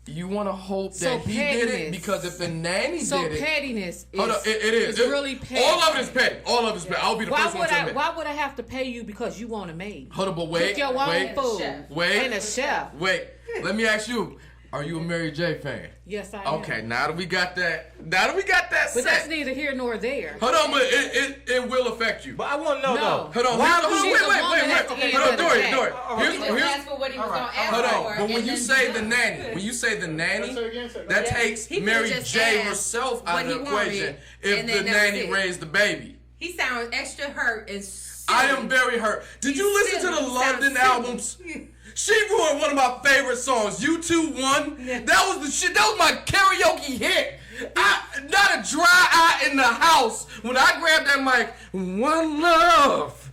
You want to hope that he did it because if the nanny did it, pettiness. Hold on, it is. It's really petty. All of it is petty. I'll be the first one to admit. Why would I have to pay you because you want a maid? Hold on, but wait. Cook your own food. And a chef. Wait. Let me ask you. Are you a Mary J fan? Yes, I am. Okay, now that we got that But set. that's neither here nor there. Hold on, but it will affect you. But I want to know though. Hold on. Wait. Hold on, Dorian. Here's ask for what he was going to ask Hold for. on. But when you say the nanny, that takes Mary J herself out of the equation if the nanny raised the baby. He sounds extra hurt and I am very hurt. Did you listen to the London albums? She ruined one of my favorite songs, U2 One. That was the shit. That was my karaoke hit. Not a dry eye in the house. When I grabbed that mic, one love,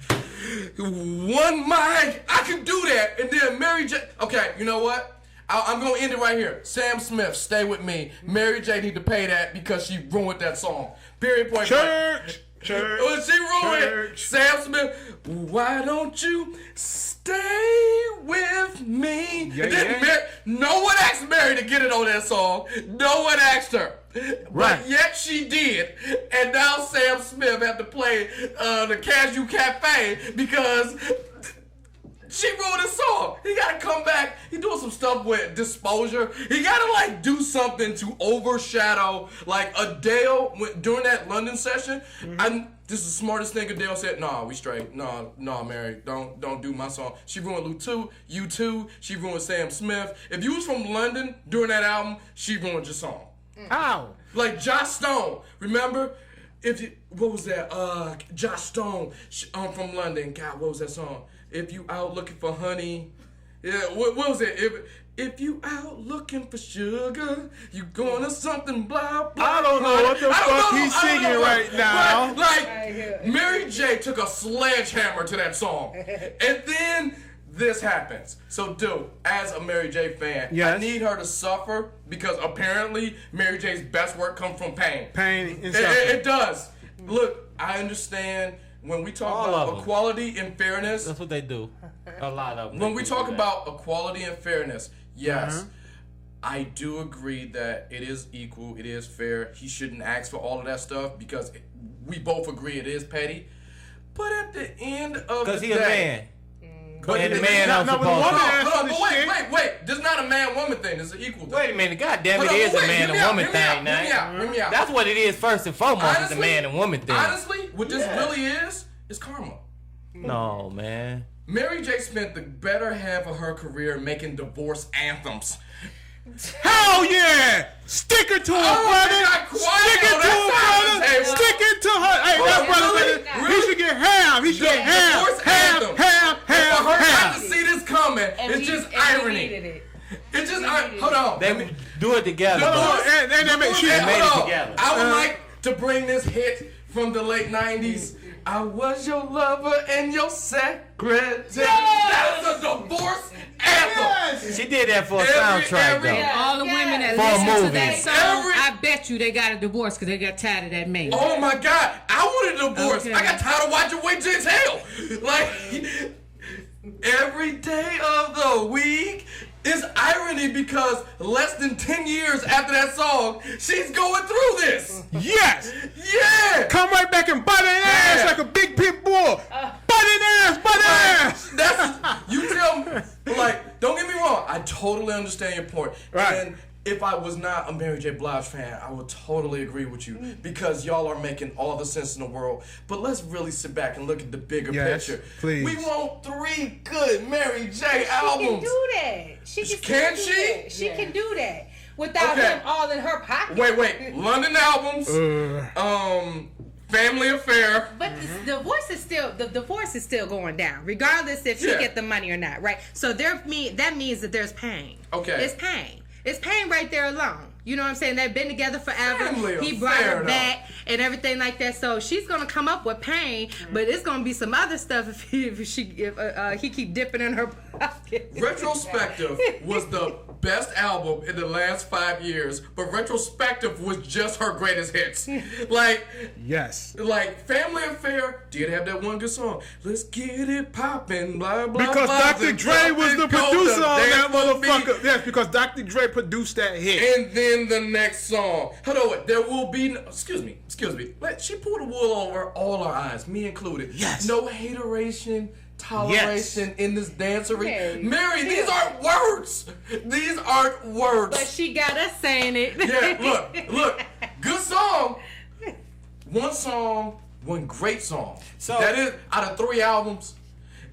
one mic, I could do that. And then Mary J. Okay, you know what? I'm going to end it right here. Sam Smith, stay with me. Mary J need to pay that because she ruined that song. Period, point blank. Church. She ruined Sam Smith. Why don't you stay with me? No one asked Mary to get it on that song. No one asked her. Right. But yet she did. And now Sam Smith have to play the Cashew Cafe because she ruined his song. He gotta come back. He doing some stuff with Disposure. He gotta do something to overshadow Adele during that London session. This is the smartest thing Adele said. Nah, we straight. Nah, Mary, don't do my song. She ruined U2. She ruined Sam Smith. If you was from London during that album, she ruined your song. How? Like Josh Stone, remember? What was that? Josh Stone from London. God, what was that song? If you out looking for honey, yeah. What was it? If you out looking for sugar, you going to something blah blah. I don't know what the fuck he's singing right now. Mary J took a sledgehammer to that song, and then this happens. So, dude, as a Mary J fan, yes. I need her to suffer because apparently Mary J's best work comes from pain. Pain and suffering. It does. Look, I understand when we talk about equality and fairness. That's what they do. A lot of them. When we talk about equality and fairness, yes, I do agree that it is equal, it is fair. He shouldn't ask for all of that stuff because we both agree it is petty. But at the end of the day, because he's a man. But and the man I'm supposed to. Wait. This is not a man-woman thing. It's an equal thing. Wait a minute. God damn it, it is a man and woman thing now. Hear me out. That's what it is first and foremost. Honestly, it's a man and woman thing. Honestly, what this really is karma. No, man. Mary J spent the better half of her career making divorce anthems. Hell yeah! Stick it to her, brother! Stick it to her, brother! Stick it to her! Hey, that brother, he should get ham! He should get ham! For her not to see this coming, it's just irony. It's just, hold on. They do it together. And they made it together. I would like to bring this hit from the late 90s. I was your lover and your secretary. That's a divorce anthem. She did that for a soundtrack, though. All the women that listen to that song, I bet you they got a divorce because they got tired of that man. Oh my God, I want a divorce. Okay. I got tired of watching Wait Till It's Hell. Every day of the week is irony because less than 10 years after that song, she's going through this. Yes. Yeah. Come right back and butt that ass like a big pit bull. Butt that ass. That's you tell me. Don't get me wrong. I totally understand your point. Right. And if I was not a Mary J. Blige fan, I would totally agree with you because y'all are making all the sense in the world. But let's really sit back and look at the bigger picture. Please. We want 3 good Mary J. albums. She can do that. Can she? She can do that without him all in her pocket. Wait. London albums. Family Affair. But the divorce is still going down, regardless if she get the money or not, right? So that means that there's pain. Okay. It's pain. It's pain right there alone. You know what I'm saying? They've been together forever. He brought her back and everything like that. So she's gonna come up with pain, but it's gonna be some other stuff if he keep dipping in her pocket. Retrospective was the best album in the last 5 years, but Retrospective was just her greatest hits. Like Family Affair did have that one good song. Let's get it poppin', blah blah. Because blah, Dr. Dre was the producer on that motherfucker. Me. Yes, because Dr. Dre produced that hit. And then the next song. Hold on, there will be no, excuse me. She pulled the wool over all our eyes, me included. Yes. No hateration, toleration in this dancery. Mary, these aren't words. These aren't words. But she got us saying it. Yeah, look. Good song. One great song. So that is out of 3 albums.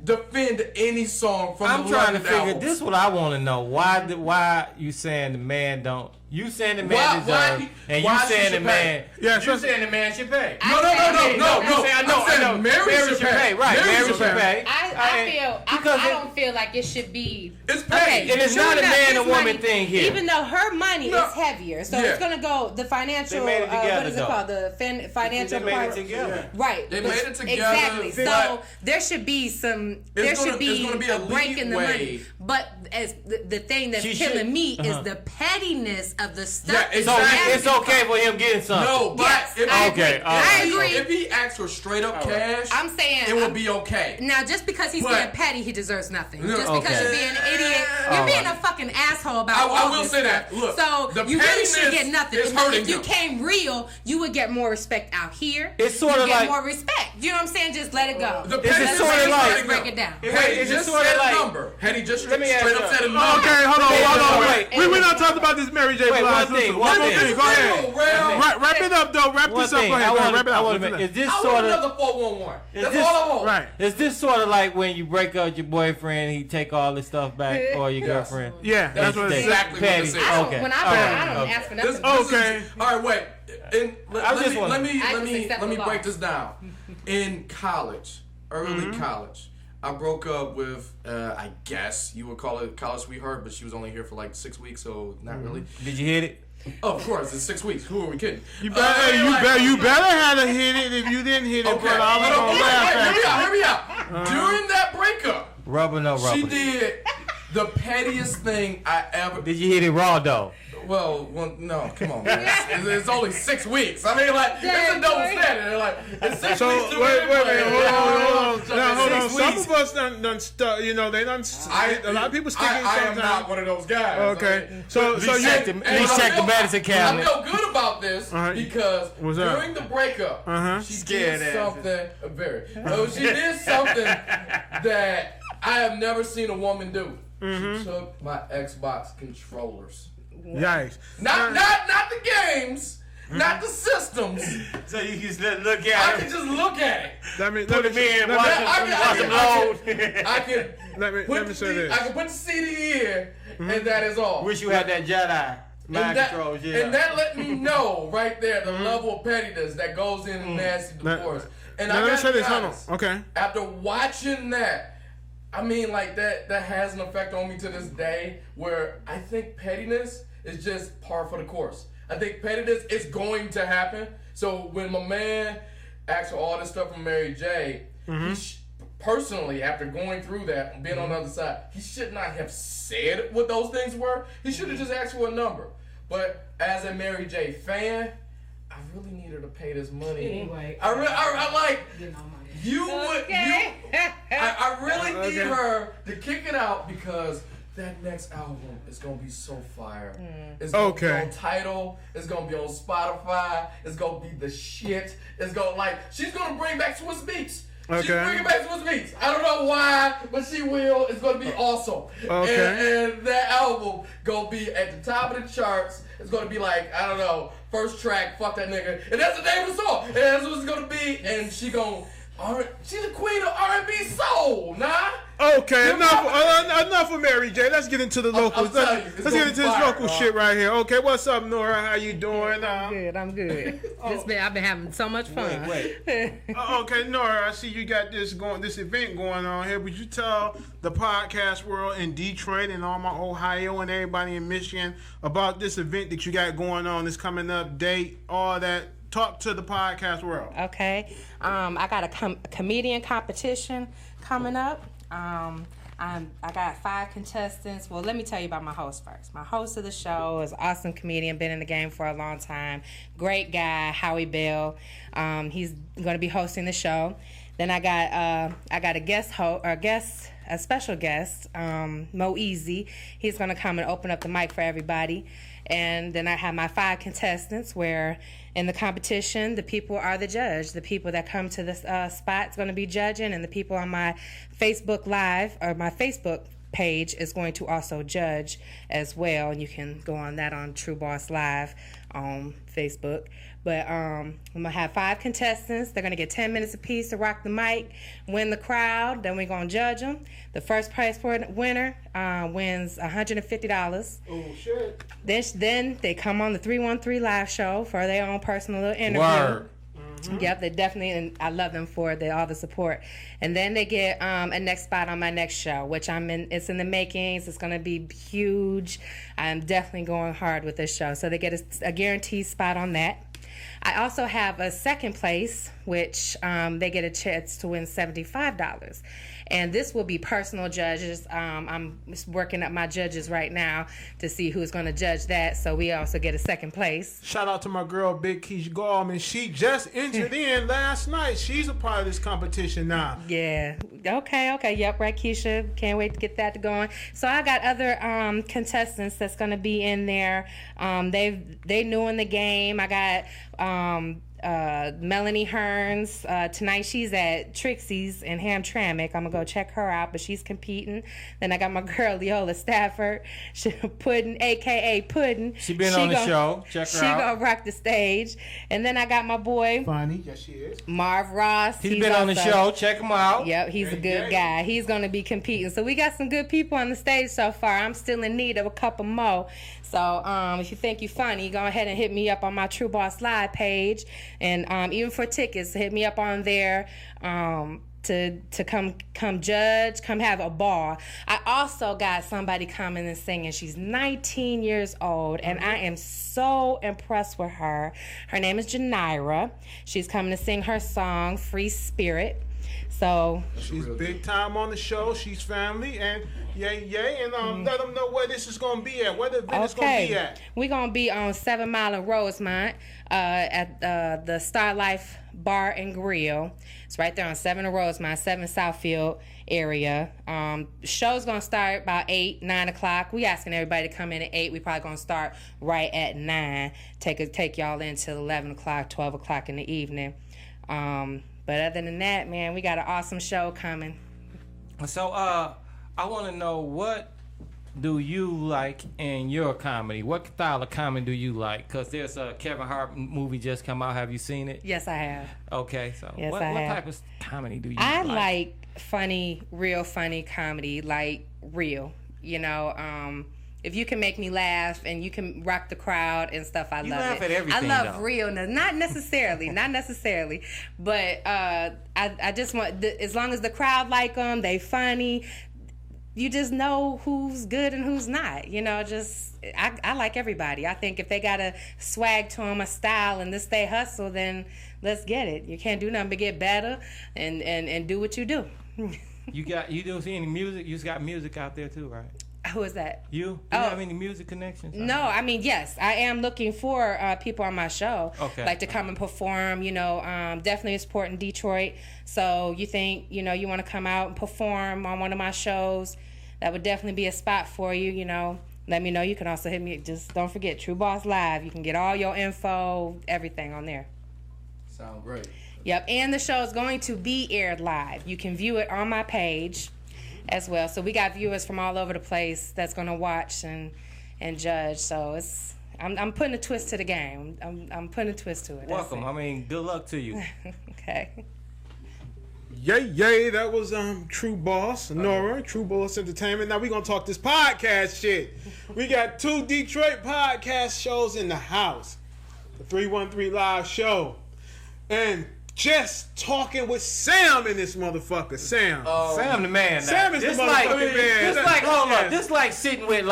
Defend any song from the trying to figure albums. this. What I want to know: why you saying the man don't? You saying the man deserves, and you saying the man? Yeah, you saying the man should pay? No. I know. Mary should pay. Right, Mary should pay. I don't feel like it should be. It's paid, and it's not a man and woman thing here. Even though her money is heavier, so it's gonna go the financial. They made it together, what is it called? The financial. They made it together. Right. They made it together. Exactly. So there should be some. There should be a break in the money. But as the thing that's killing me is the pettiness of the stuff. Yeah, exactly. It's okay for him getting something. No, but I agree. If he asks for straight up cash, I'm saying it would be okay. Now, just because he's being petty, he deserves nothing. Just because you're being an idiot, you're being a fucking asshole about all I will this say stuff. that. Look, so you really should get nothing. If you him. came real, you would get more respect out here. It's sort of like more respect. You know what I'm saying? Just let it go. The pettiness sort of like break it down. Had he just said a number, had he just straight up said a number. Okay, hold on. Wait. We're not talking about this Mary J. Blige. One more thing. Go ahead. Wrap it up, though. Wrap this up. Go ahead. Wrap it up. Is this I sort want of another 411? That's all I want. Right. Is this sort of like when you break up with your boyfriend, he take all his stuff back, or your girlfriend? Yeah, that's what it's exactly what this is. Okay. When I don't ask for nothing. Okay. All right, wait. Let me break this down. In college, early college, I broke up with, I guess you would call it college sweetheart, but she was only here for like 6 weeks, so not really. Did you hit it? Oh, of course, it's 6 weeks. Who are we kidding? You better have to hit it. If you didn't hit it, Okay. I was gonna laugh at you. Hear me out. During that breakup, Rubber, no rubber. she did the pettiest thing I ever. Did you hit it raw though? Well, no, come on, man. It's only 6 weeks. I mean, like, it's a double standard. They're like, it's 6 So weeks. wait, hold on. Now, hold on. 6 Some weeks. of us done stuck. You know, they done. A lot of people stick it I am sometimes. not one of those guys. Okay, so At least check the medicine cabinet. I feel good about this because What's up? during the breakup, she Scared did ass. something she did something that I have never seen a woman do. She took my Xbox controllers. Yikes! Not the games, not the systems. So you can just look I at can it. just look at it. Let me Put him in, let watch him load. I can let me say this. I can put the CD in, and that is all. Wish you had that Jedi mind controls, yeah. And that let me know right there the level of pettiness that goes in a nasty divorce. And I let me gotta say be this. Hold on. honest, Okay. after watching that, I mean, like that has an effect on me to this day where I think pettiness is just par for the course. I think pettiness is going to happen. So when my man asked for all this stuff from Mary J, he personally, after going through that and being on the other side, he should not have said what those things were. He should have just asked for a number. But as a Mary J fan, I really need her to pay this money. Anyway. I like... You know, I really need her to kick it out because that next album is gonna be so fire. It's gonna be on Tidal. It's gonna be on Spotify. It's gonna be the shit. It's gonna she's gonna bring back Swiss Beats. Okay. She's bringing back Swiss Beats. I don't know why, but she will. It's gonna be awesome. Okay. And that album gonna be at the top of the charts. It's gonna be like, I don't know, first track, fuck that nigga, and that's the name of the song. And that's what it's gonna be. And she's the queen of R&B soul, nah. Okay, enough of Mary J. Let's get into the local. Let's get into this local shit right here. Okay, what's up, Nora? How you doing? I'm good. I've been having so much fun. Wait. Okay, Nora, I see you got this event going on here. Would you tell the podcast world in Detroit and all my Ohio and everybody in Michigan about this event that you got going on? This coming up date, all that. Talk to the podcast world. Okay. I got a comedian competition coming up. I got 5 contestants. Well, let me tell you about my host first. My host of the show is an awesome comedian, been in the game for a long time. Great guy, Howie Bell. He's going to be hosting the show. Then I got a special guest, Mo Easy. He's going to come and open up the mic for everybody. And then I have my 5 contestants where in the competition, the people are the judge. The people that come to this spot is going to be judging, and the people on my Facebook Live or my Facebook page is going to also judge as well. And you can go on that on True Boss Live on Facebook. But I'm going to have 5 contestants. They're going to get 10 minutes apiece to rock the mic, win the crowd. Then we're going to judge them. The first prize for winner wins $150. Oh, shit. Then they come on the 313 live show for their own personal little interview. Word. Mm-hmm. Yep, they definitely, and I love them for all the support. And then they get a next spot on my next show, which it's in the makings. It's going to be huge. I'm definitely going hard with this show. So they get a guaranteed spot on that. I also have a second place, which they get a chance to win $75. And this will be personal judges. I'm working up my judges right now to see who's going to judge that. So we also get a second place. Shout out to my girl, Big Keisha Gorman. She just entered in last night. She's a part of this competition now. Yeah. Okay. Yep, right, Keisha. Can't wait to get that going. So I got other contestants that's going to be in there. They new in the game. I got Melanie Hearns. Tonight she's at Trixie's in Hamtramck. I'm gonna go check her out, but she's competing. Then I got my girl Leola Stafford, Puddin', aka Puddin'. She on the show. Check her out. She gonna rock the stage. And then I got my boy Funny, yes she is. Marv Ross. He's been on the show. Check him out. Yep, he's a good guy. He's gonna be competing. So we got some good people on the stage so far. I'm still in need of a couple more. So if you think you're funny, go ahead and hit me up on my True Boss Live page. And even for tickets, hit me up on there to come judge, come have a ball. I also got somebody coming and singing. She's 19 years old, and I am so impressed with her. Her name is Janira. She's coming to sing her song, Free Spirit. So she's big time on the show. She's family, and yay, and let them know where this is gonna be at. Where the event is gonna be at. We're gonna be on 7 Mile in Rosemont at the Star Life Bar and Grill. It's right there on 7 in Rosemont, 7 Southfield area. Show's gonna start about 9 o'clock. We asking everybody to come in at 8. We probably gonna start right at 9. Take y'all until 11 o'clock, 12 o'clock in the evening. But other than that, man, we got an awesome show coming. So, I want to know, what do you like in your comedy? What style of comedy do you like? Because there's a Kevin Hart movie just come out. Have you seen it? Yes, I have. Okay, so yes, what type of comedy do you like? I like funny, real funny comedy, like real. You know, if you can make me laugh and you can rock the crowd and stuff, I love it. You laugh at everything, I love though. realness. Not necessarily. But I just want, as long as the crowd like them, they funny, you just know who's good and who's not. You know, I like everybody. I think if they got a swag to them, a style, and this they hustle, then let's get it. You can't do nothing but get better and do what you do. You don't see any music? You just got music out there too, right? Who is that? You have any music connections? No, I mean, yes, I am looking for people on my show, like to come and perform. You know, definitely supporting Detroit. So you think, you know, you want to come out and perform on one of my shows? That would definitely be a spot for you. You know, let me know. You can also hit me. Just don't forget True Boss Live. You can get all your info, everything on there. Sound great. Yep, and the show is going to be aired live. You can view it on my page as well. So we got viewers from all over the place that's going to watch and judge. So I'm putting a twist to the game. I'm putting a twist to it. Welcome. I mean, good luck to you. Okay. Yay! That was True Boss Nora, True Boss Entertainment. Now we gonna talk this podcast shit. We got 2 Detroit podcast shows in the house. The 313 Live Show and Just Talking with Sam in this motherfucker. Sam Sam the man. Sam is the motherfucking man. Hold up. This like sitting with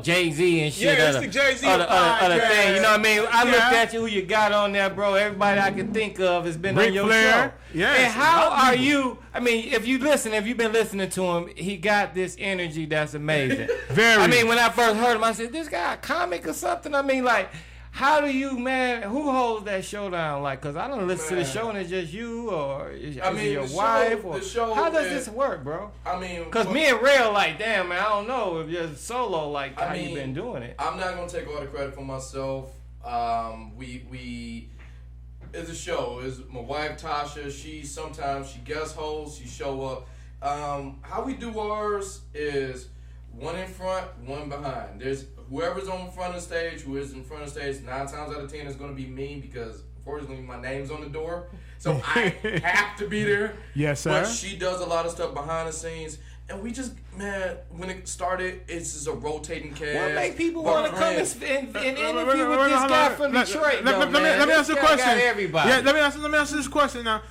Jay-Z and shit. Yeah, it's the Jay-Z other thing. You know what I mean? I looked Yeah. at you, who you got on there, bro. Everybody I can think of has been Ric on your Flair. show. Yes. And how are you? I mean, if you've been listening to him, he got this energy that's amazing. Very. I mean, when I first heard him, I said, this guy a comic or something? I mean, like, how do you, man, who holds that show down? Like, because I don't listen to the show and it's just you, or is it your wife? Or, how does this work, bro? I mean, because me and Rell, like, damn, man, I don't know if you're solo, like, how you been doing it. I'm not going to take all the credit for myself. We it's a show. It's my wife, Tasha. She guest hosts, she show up. How we do ours is one in front, one behind. There's whoever's on front of the stage, who is in front of the stage, 9 times out of 10 is going to be me because unfortunately my name's on the door, so I have to be there. Yes, sir. But she does a lot of stuff behind the scenes, and we just, man, when it started, it's just a rotating cast. What make people want to come and interview with this guy from Detroit? Let me ask you a question. Everybody. Yeah, let me ask you this question now.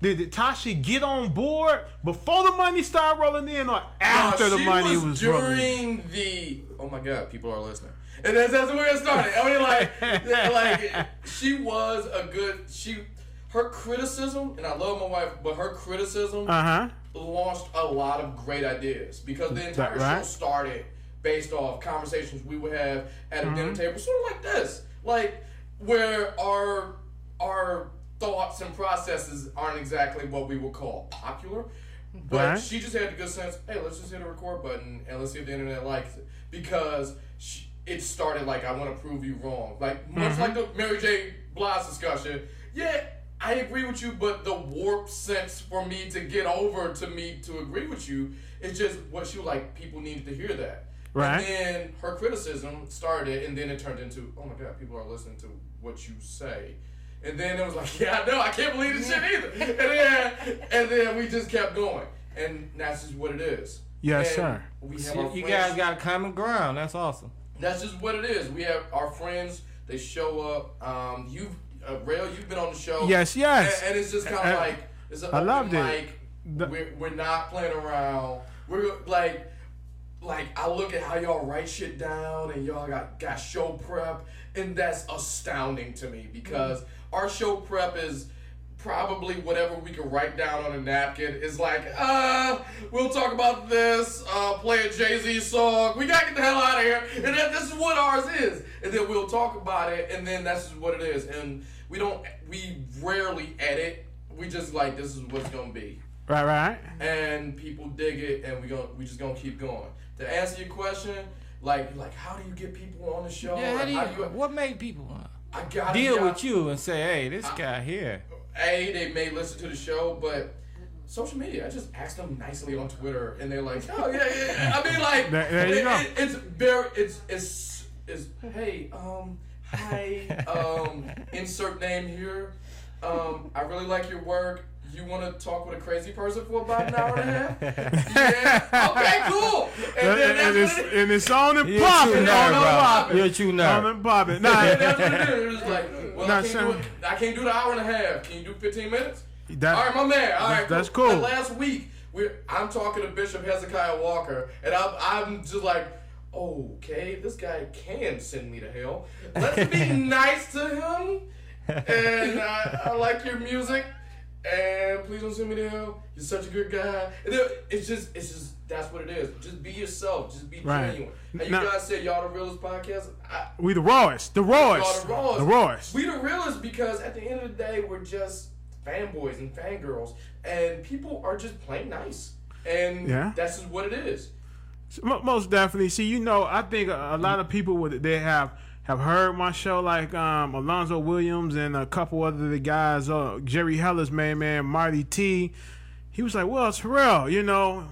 Did Tasha get on board before the money started rolling in, or after the money was rolling in? During the, oh my God, people are listening, and that's where it started. I mean, like she was a good. Her criticism, and I love my wife, but her criticism launched a lot of great ideas because the entire show started based off conversations we would have at a dinner table, sort of like this, like where our thoughts and processes aren't exactly what we would call popular, but she just had the good sense, hey, let's just hit a record button and let's see if the internet likes it, because it started like, I want to prove you wrong, like much like the Mary J. Blige discussion. Yeah, I agree with you, but the warped sense for me to get over to agree with you is just what she was like, people needed to hear that. Right. And then her criticism started, and then it turned into, oh my God, people are listening to what you say. And then it was like, yeah, I know, I can't believe this shit either. And then we just kept going. And that's just what it is. Yes, sir. We have you guys got a common ground. That's awesome. That's just what it is. We have our friends, they show up. Rell, you've been on the show. Yes. And it's just kind of like, it's an I loved it. We're not playing around. We're like I look at how y'all write shit down and y'all got show prep, and that's astounding to me because our show prep is probably whatever we can write down on a napkin is like, we'll talk about this, play a Jay-Z song, we gotta get the hell out of here, and then this is what ours is, and then we'll talk about it, and then that's just what it is, and we rarely edit, we just like, this is what's gonna be. Right. And people dig it, and we just gonna keep going. To answer your question, like how do you get people on the show? Yeah, what made people deal with you and say, hey, this guy here? They may listen to the show, but social media, I just ask them nicely on Twitter, and they're like, oh yeah. I mean, like, there you go. It's hey, hi, insert name here. I really like your work. You want to talk with a crazy person for about an hour and a half? Yeah. Okay, cool. And it's on and popping. You're too nerd. On and popping. That's what it is. It's like, well, I can't do the hour and a half. Can you do 15 minutes? All right, my man. All right, that's cool. And last week, I'm talking to Bishop Hezekiah Walker, and I'm just like, okay, this guy can send me to hell. Let's be nice to him. And I like your music. And please don't send me to hell. You're such a good guy. It's just that's what it is. Just be yourself. Just be genuine. And you guys said y'all the realest podcast. We the rawest. The rawest. The rawest. We the realest because at the end of the day, we're just fanboys and fangirls, and people are just plain nice. And that's just what it is. Most definitely. See, I think a lot of people they have have heard my show, like Alonzo Williams and a couple other the guys, Jerry Heller's main man, Marty T. He was like, well, Terrell, you know,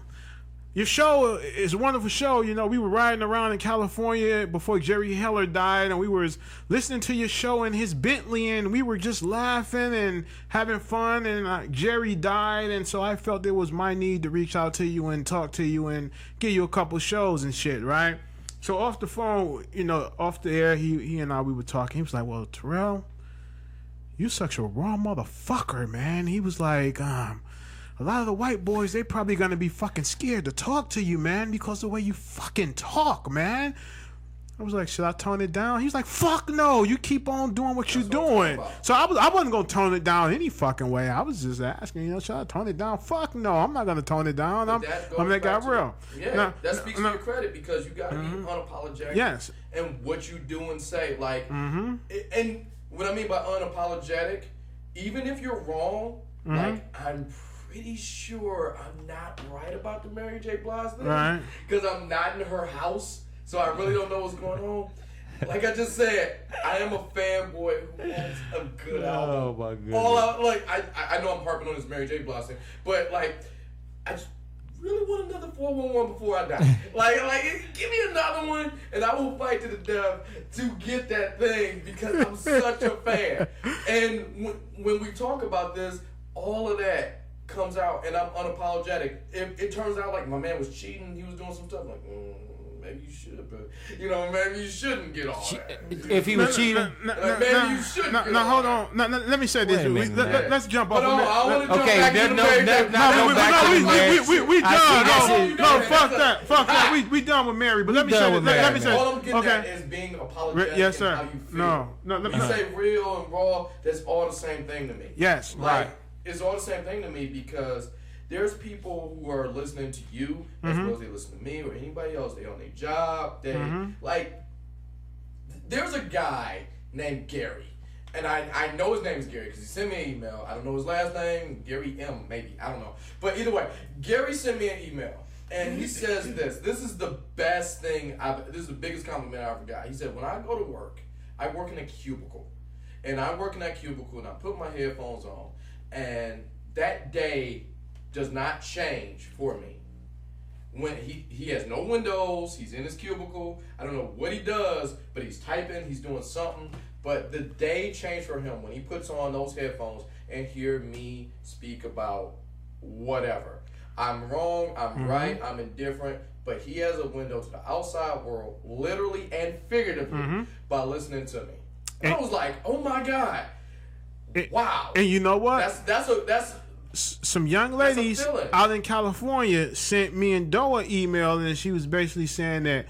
your show is a wonderful show. You know, we were riding around in California before Jerry Heller died, and we were listening to your show in his Bentley, and we were just laughing and having fun, and Jerry died, and so I felt it was my need to reach out to you and talk to you and give you a couple shows and shit, right? So off the phone, you know, off the air, he and I, we were talking. He was like, well, Terrell, you such a raw motherfucker, man. He was like, a lot of the white boys, they probably gonna be fucking scared to talk to you, man, because the way you fucking talk, man. I was like, should I tone it down? He was like, fuck no, you keep on doing what you're doing. So I wasn't gonna tone it down any fucking way. I was just asking, you know, should I tone it down? Fuck no, I'm not gonna tone it down. I'm that Guy Rell. Yeah, that speaks to your credit because you gotta be unapologetic. Yes. And what you do and say, like, and what I mean by unapologetic, even if you're wrong, like, I'm pretty sure I'm not right about the Mary J. Blige thing. Right. Because I'm not in her house, so I really don't know what's going on. Like I just said, I am a fanboy who wants a good album. Oh my goodness. All out, like, I know I'm harping on this Mary J. Blige thing, but like, I just really want another 411 before I die. like, give me another one, and I will fight to the death to get that thing because I'm such a fan. And when we talk about this, all of that comes out, and I'm unapologetic. It turns out like my man was cheating, he was doing some stuff like, maybe you should, but you know, maybe you shouldn't get all that. If he was cheating, maybe you shouldn't. No, hold on. No, let me say this. Let's jump off. Okay, there's we done. No, fuck that. We done with Mary. But let me say this. All I'm getting at is being apologetic. Yes, sir. How you feel. No. You say real and raw. That's all the same thing to me. Yes, right. It's all the same thing to me because there's people who are listening to you as well as they listen to me or anybody else. They on their job. They like. There's a guy named Gary, and I know his name is Gary because he sent me an email. I don't know his last name, Gary M. Maybe I don't know, but either way, Gary sent me an email and he says this. This is the best thing. This is the biggest compliment I ever got. He said, when I go to work, I work in a cubicle, and I work in that cubicle and I put my headphones on. And that day does not change for me. When he has no windows, he's in his cubicle. I don't know what he does, but he's typing, he's doing something. But the day changed for him when he puts on those headphones and hear me speak about whatever. I'm wrong, I'm right, I'm indifferent, but he has a window to the outside world, literally and figuratively, by listening to me. And I was like, oh my God. Wow. And you know what? That's some young ladies out in California sent me and Doa an email, and she was basically saying that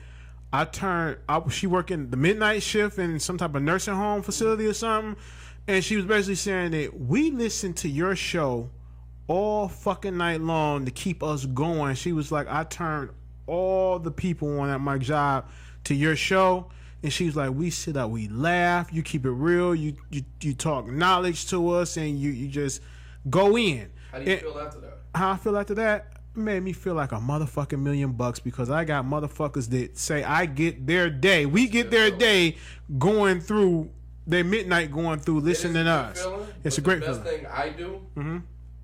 she worked in the midnight shift in some type of nursing home facility or something, and she was basically saying that we listen to your show all fucking night long to keep us going. She was like, I turned all the people on at my job to your show. And she was like, we sit up, we laugh, you keep it real, you talk knowledge to us, and you just go in. How do you feel after that? How I feel after that? It made me feel like a motherfucking $1,000,000 because I got motherfuckers that say I get their day. We get their day going through their midnight, going through listening to us. It's a great feeling. The best thing I do,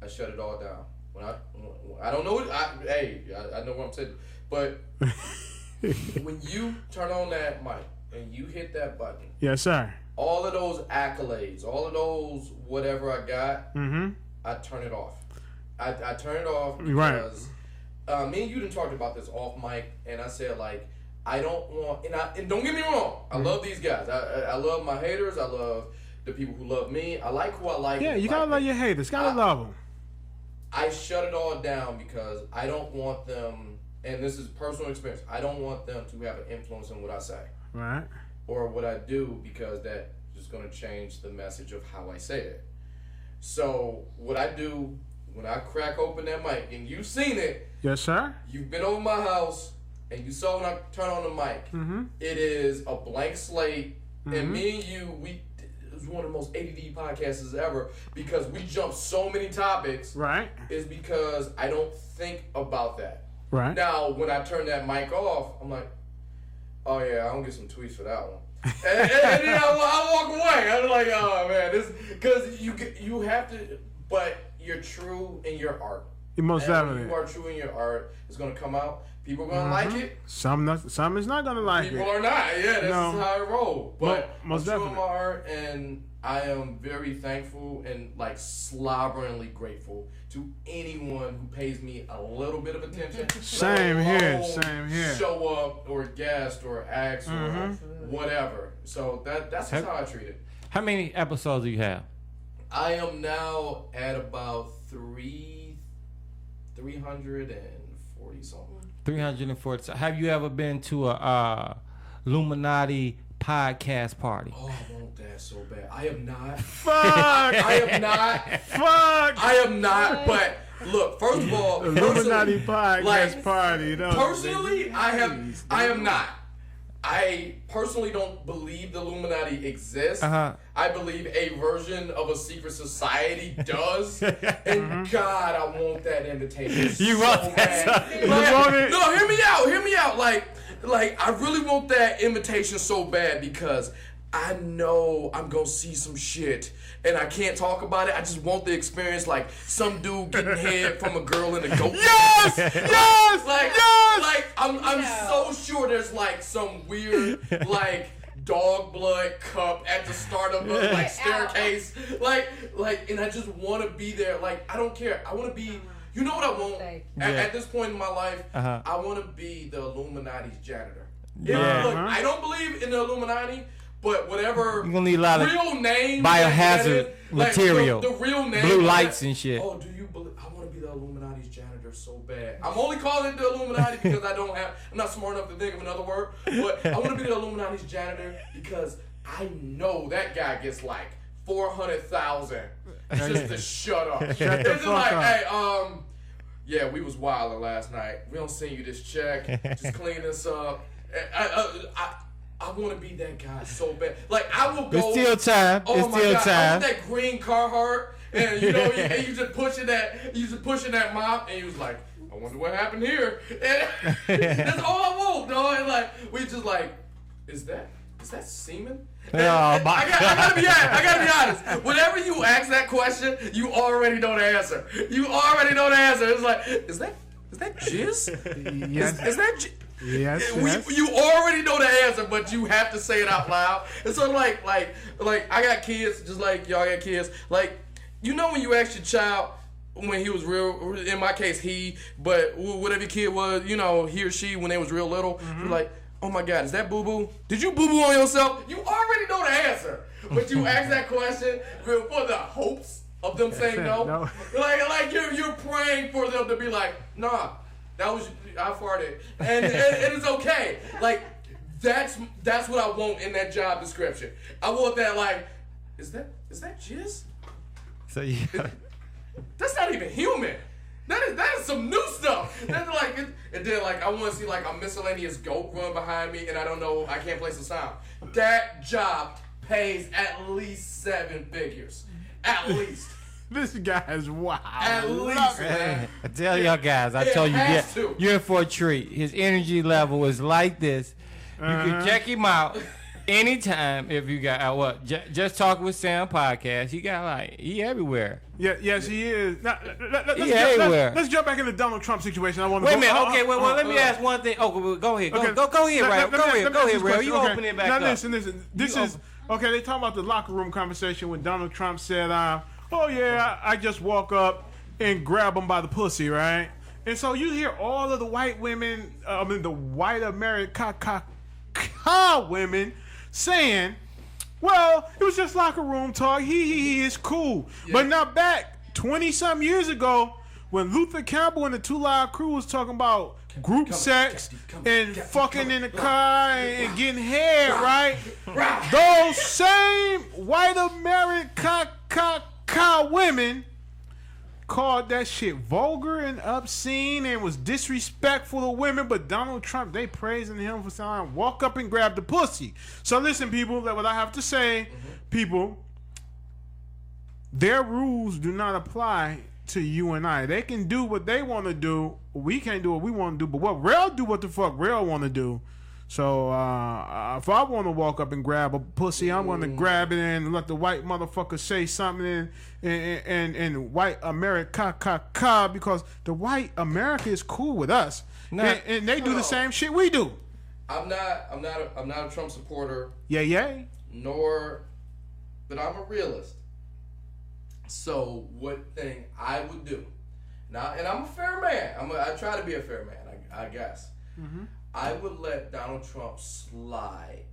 I shut it all down. When I don't know what I know what I'm saying, but when you turn on that mic and you hit that button, yes sir, all of those accolades, all of those whatever I got, I turn it off. I turn it off because me and you done talked about this off mic, and I said like I don't want, and don't get me wrong, I love these guys. I love my haters. I love the people who love me. I like who I like. Yeah, you gotta love your haters. Gotta love them. I shut it all down because I don't want them, and this is personal experience, I don't want them to have an influence on what I say. Right. Or what I do, because that is going to change the message of how I say it. So what I do when I crack open that mic, and you've seen it. Yes, sir. You've been over my house, and you saw when I turn on the mic. It is a blank slate, and me and you, it was one of the most ADD podcasts ever because we jumped so many topics. Right. Is because I don't think about that. Right. Now, when I turn that mic off, I'm like, oh yeah, I'm gonna get some tweets for that one. and then I walk away. I'm like, oh man, this because you have to, but you're true in your art. Most definitely. When you are true in your art, it's gonna come out. People are gonna like it. Some is not gonna like People it. are not. Yeah, that's how I roll. But most I'm true definitely. in my art, and I am very thankful and like slobberingly grateful to anyone who pays me a little bit of attention. Same here. Show up or guest or ask or whatever. So that's just how I treat it. How many episodes do you have? I am now at about 340 something. 340. Have you ever been to a Illuminati podcast party? Oh, I want that so bad. I am not. Fuck. I am not. Fuck. I am not. But look, first of all, Illuminati podcast party. Personally, I am not. I personally don't believe the Illuminati exists. I believe a version of a secret society does. And God, I want that invitation You so want bad. that? You want it? No, hear me out. Like I really want that invitation so bad because I know I'm gonna see some shit and I can't talk about it. I just want the experience, like some dude getting head from a girl in a goat. Yes! Like I'm so sure there's like some weird like dog blood cup at the start of a like staircase. Like and I just want to be there. Like I don't care. I want to be. You know what I want at this point in my life? I want to be the Illuminati's janitor. Look, I don't believe in the Illuminati. But whatever you're gonna need a lot of real name biohazard material, like the real name, blue lights and shit. Oh, do you believe? I want to be the Illuminati's janitor so bad. I'm only calling it the Illuminati because I'm not smart enough to think of another word. But I want to be the Illuminati's janitor because I know that guy gets like 400,000 just to shut up. It's just like, hey, yeah, we was wilding last night. We don't send you this check. Just clean this up. I want to be that guy so bad. Like I will go. It's still time. Oh it's my still God, time. I want that green Carhartt, and you know, and you just pushing that mop, and you was like, I wonder what happened here. And that's all I want, dog. And like we just like, is that semen? Oh my I gotta be honest. Whenever you ask that question, you already know the answer. It's like, is that jizz? Yes. Is that jizz? Yes. You already know the answer, but you have to say it out loud. And so, like, I got kids, just like y'all got kids. Like, you know when you ask your child when he was real, in my case, but whatever your kid was, you know, he or she, when they was real little, you're like, oh my God, is that boo-boo? Did you boo-boo on yourself? You already know the answer. But you ask that question for the hopes of them saying no. Like you're praying for them to be like, nah. That was I farted, and it's okay. Like that's what I want in that job description. I want that like, is that jizz? So you That's not even human. That is some new stuff. That's like, and then like I want to see like a miscellaneous goat run behind me, and I don't know, I can't place a sound. That job pays at least 7 figures, at least. This guy is wild. At least, man. I tell y'all guys, I told you, you're in for a treat. His energy level is like this. You can check him out anytime if you got Just Talkin with Sam podcast. He got he everywhere. Yeah, yes, he is. Now, let's jump back into the Donald Trump situation. I want to wait a minute. Okay, let me ask one thing. Oh, go ahead. Okay. Go ahead, Ray. Go ahead, Ray. You open it back up. Now listen. This is okay. They talking about the locker room conversation when Donald Trump said, "Oh yeah, I just walk up and grab him by the pussy, right?" And so you hear all of the white women, the white American women saying, well, it was just locker room talk. He is cool. Yeah. But now back 20-some years ago, when Luther Campbell and the 2 Live Crew was talking about group sex and fucking in the car and getting head, right? Those same white American women called that shit vulgar and obscene and was disrespectful to women, but Donald Trump, they praising him for saying, walk up and grab the pussy. So listen, people, what I have to say, people, their rules do not apply to you and I. They can do what they want to do. We can't do what we want to do, but what Rell do what the fuck Rell want to do. So if I want to walk up and grab a pussy, I'm going to grab it and let the white motherfucker say something in white America, because the white America is cool with us, and they do the same shit we do. I'm not a Trump supporter. Yeah. But I'm a realist. So what thing I would do now, and I'm a fair man. I try to be a fair man, I guess. Mm-hmm. I would let Donald Trump slide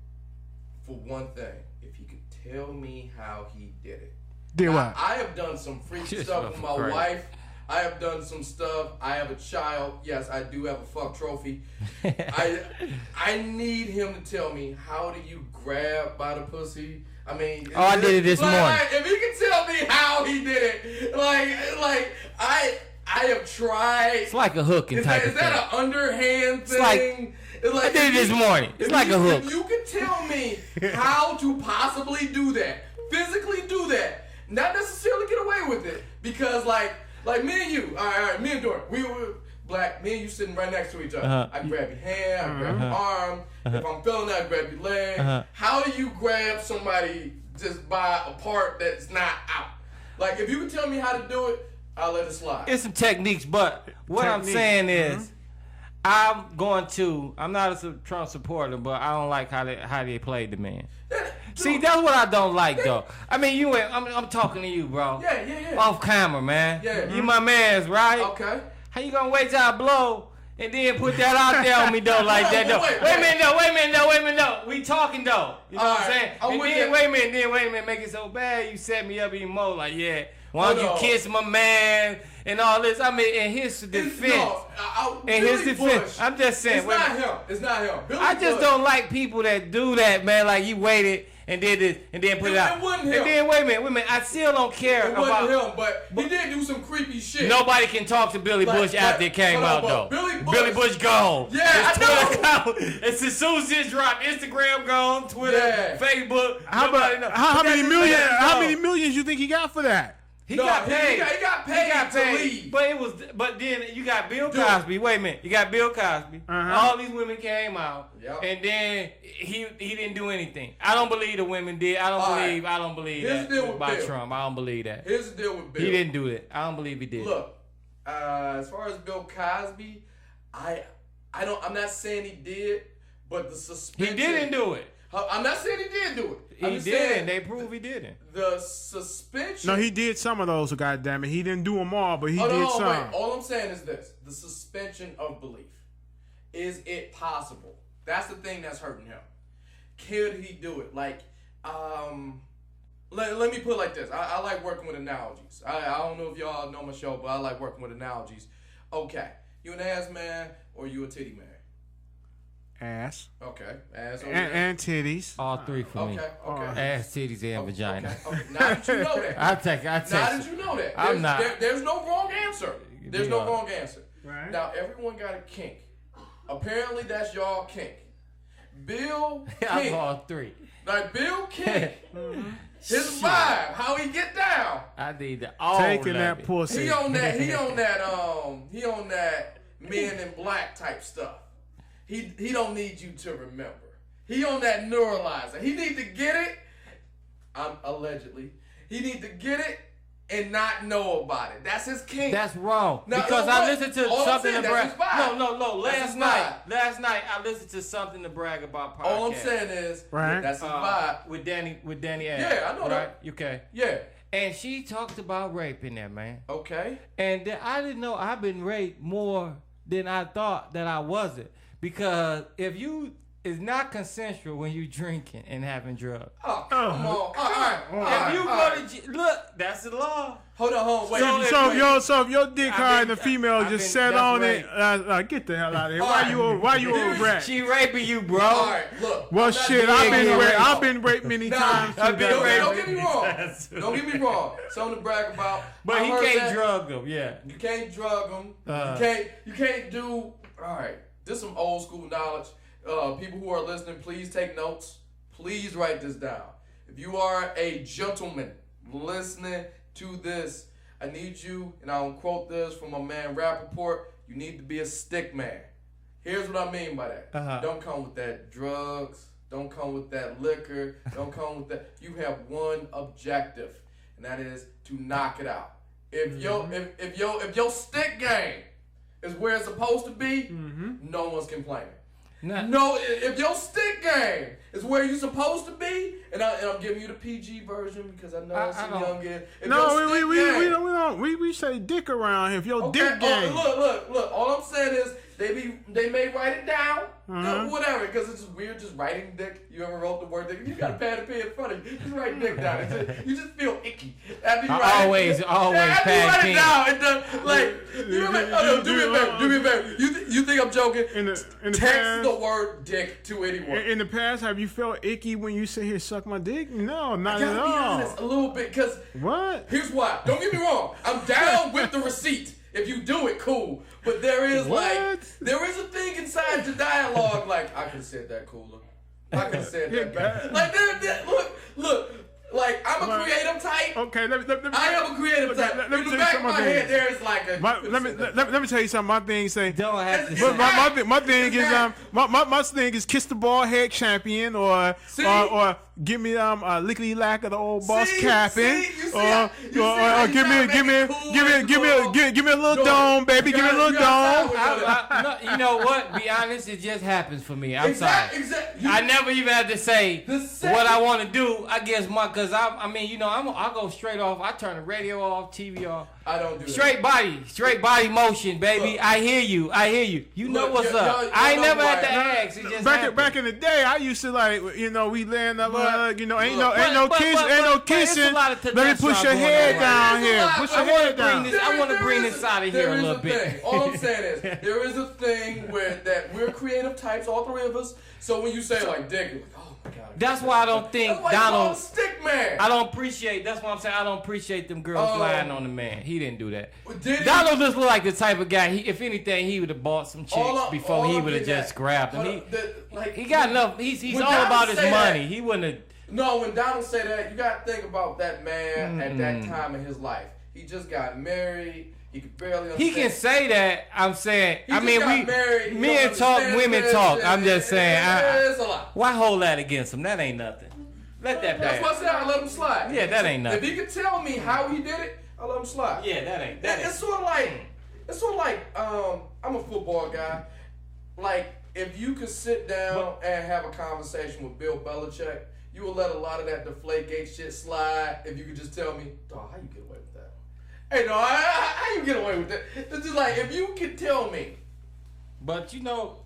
for one thing, if he could tell me how he did it. What? I have done some freaky stuff with my wife. I have done some stuff. I have a child. Yes, I do have a fuck trophy. I need him to tell me, how do you grab by the pussy? I mean, I did it this morning. If he can tell me how he did it, like I have tried. It's like a hooking type of thing. Is that an underhand thing? I did it this morning. It's like a hook. If you can tell me how to possibly do that, physically do that, not necessarily get away with it, because like me and you, all right, me and Dorian, we were black, me and you sitting right next to each other. I grab your hand, I grab your arm. If I'm feeling that, I grab your leg. How do you grab somebody just by a part that's not out? Like, if you can tell me how to do it, I'll let it slide. It's some techniques, but what I'm saying is, I'm not a Trump supporter, but I don't like how they played the man. See, that's what I don't like, though. I mean, I'm talking to you, bro. Yeah. Off camera, man. Yeah. You my man's, right? Okay. How you gonna wait till I blow and then put that out there on me, though, like that, though? Wait a minute, though. We talking, though. You know what I'm saying? And then, wait a minute, make it so bad, you set me up even more, like, yeah. Why don't you kiss my man and all this? I mean, in his defense. I'm just saying. It's not him. I just don't like people that do that, man. Like, you waited and did this and then put it out. It wasn't him. And then, wait a minute. I still don't care about. It wasn't him, but he did do some creepy shit. Nobody can talk to Billy Bush after it came out, though. Billy Bush gone. Yeah, I know. It's as soon as this dropped, Instagram gone, Twitter, Facebook. How many millions you think he got for that? He got paid. He got paid to leave. But then you got Bill Cosby. Wait a minute. You got Bill Cosby. All these women came out, and then he didn't do anything. I don't believe the women did. I don't believe that by Trump. I don't believe that. Here's the deal with Bill. He didn't do it. I don't believe he did. Look, as far as Bill Cosby, I'm not saying he did, but the suspension. He didn't do it. I'm not saying he did do it. He didn't. They prove he didn't. The suspension. No, he did some of those. Goddamn it, he didn't do them all, but he did some. Wait. All I'm saying is this: the suspension of belief. Is it possible? That's the thing that's hurting him. Could he do it? Like, let me put it like this. I like working with analogies. I don't know if y'all know my show, but I like working with analogies. Okay, you an ass man or you a titty man? Ass. Okay. Ass. And titties. All three for me. Okay. Ass, titties, and vagina. Okay. Now that you know that. I take. Now that you know that. There's no wrong answer. There's no wrong answer. Right. Now, everyone got a kink. Apparently, that's y'all kink. Bill Kink. I'm all three. Like, Bill Kink. His vibe, how he get down. I need taking that pussy. He on that Men in Black type stuff. He don't need you to remember. He on that neuralizer. He need to get it. Allegedly, he need to get it and not know about it. That's his kink. That's wrong. Now, because I listened to something to brag. No. Last night I listened to something to brag about podcast. All I'm saying is that's his vibe with Danny Adams. Yeah, I know that. Okay. Yeah. And she talked about rape in there, man. Okay. And I didn't know I've been raped more than I thought that I wasn't. Because if you is not consensual when you drinking and having drugs. Oh, come on. All right. If you go to look, that's the law. Hold on. Wait. So if your dick hard and the female just sat on it, get the hell out of here. Why you over rap? She raping you, bro. All right, look. Well, shit, I've been raped many times. Don't get me wrong. Don't get me wrong. Something to brag about. But he can't drug them. Yeah. You can't drug them. You can't do. All right. This is some old school knowledge. People who are listening, please take notes. Please write this down. If you are a gentleman listening to this, I need you, and I'll quote this from my man Rappaport, you need to be a stick man. Here's what I mean by that. Don't come with that drugs. Don't come with that liquor. Don't come with that. You have one objective, and that is to knock it out. If your stick game is where it's supposed to be, no one's complaining. No, if your stick game is where you're supposed to be, and I'm giving you the PG version because I know it's young kid. We say dick around here. If your dick game. Look. All I'm saying is they may write it down, whatever, because it's just weird just writing dick. You ever wrote the word dick? You got a pad and pen in front of you. Just write dick down. You just feel icky. Always pad pen. Do me a favor. You think I'm joking? In the Text past, the word dick to anyone. In the past, have you felt icky when you sit here suck my dick? No, not I at gotta all. be honest, a little bit, because What? here's why. Don't get me wrong. I'm down with the receipt. If you do it, cool. But there is there is a thing inside the dialogue. Like, I could have said that cooler. I could have said that better. Like, look. Like, I'm a creative type. Okay, let me I am a creative type. Let me In tell the you back of something. my head, there is like a. Let me tell you something. My thing say. Don't have to. But my thing is my thing is kiss the ball head champion or give me lickety lack of the old boss capping or give me a little dome, baby. Give me a little dome. You know what? Be honest, it just happens for me. I'm sorry. Exactly. I never even had to say what I want to do. I guess because I go straight off. I turn the radio off, TV off. I don't do straight body motion, baby. Look, I hear you. You know what's up. I ain't never had to ask. It just back in the day, I used to we land up, ain't no kissing. Let me push your head down here. Push your head down. I want to bring this out of here a little bit. All I'm saying is there is a thing that we're creative types, all three of us. So when you say like dick, you're like, oh my god. That's why I don't think like Donald. Stick man. I don't appreciate. That's what I'm saying. I don't appreciate them girls lying on the man. He didn't do that. Did Donald just look like the type of guy. If anything, he would have bought some chicks before he would have just grabbed them. He got enough. He's all about his money. He wouldn't have. No, when Donald say that, you got to think about that man at that time in his life. He just got married. He could barely understand. He can say that. I'm saying. Married, men talk, women talk. I'm just saying. It's a lot. Why hold that against him? That ain't nothing. Let that pass. That's what I said. I let him slide. Yeah, that ain't nothing. If he could tell me how he did it, I let him slide. Yeah, that ain't. It's sort of like I'm a football guy. Like, if you could sit down and have a conversation with Bill Belichick, you will let a lot of that Deflategate shit slide. If you could just tell me, dog, how you get away with that? Hey, no, how you get away with that? It's just like, if you could tell me. But you know,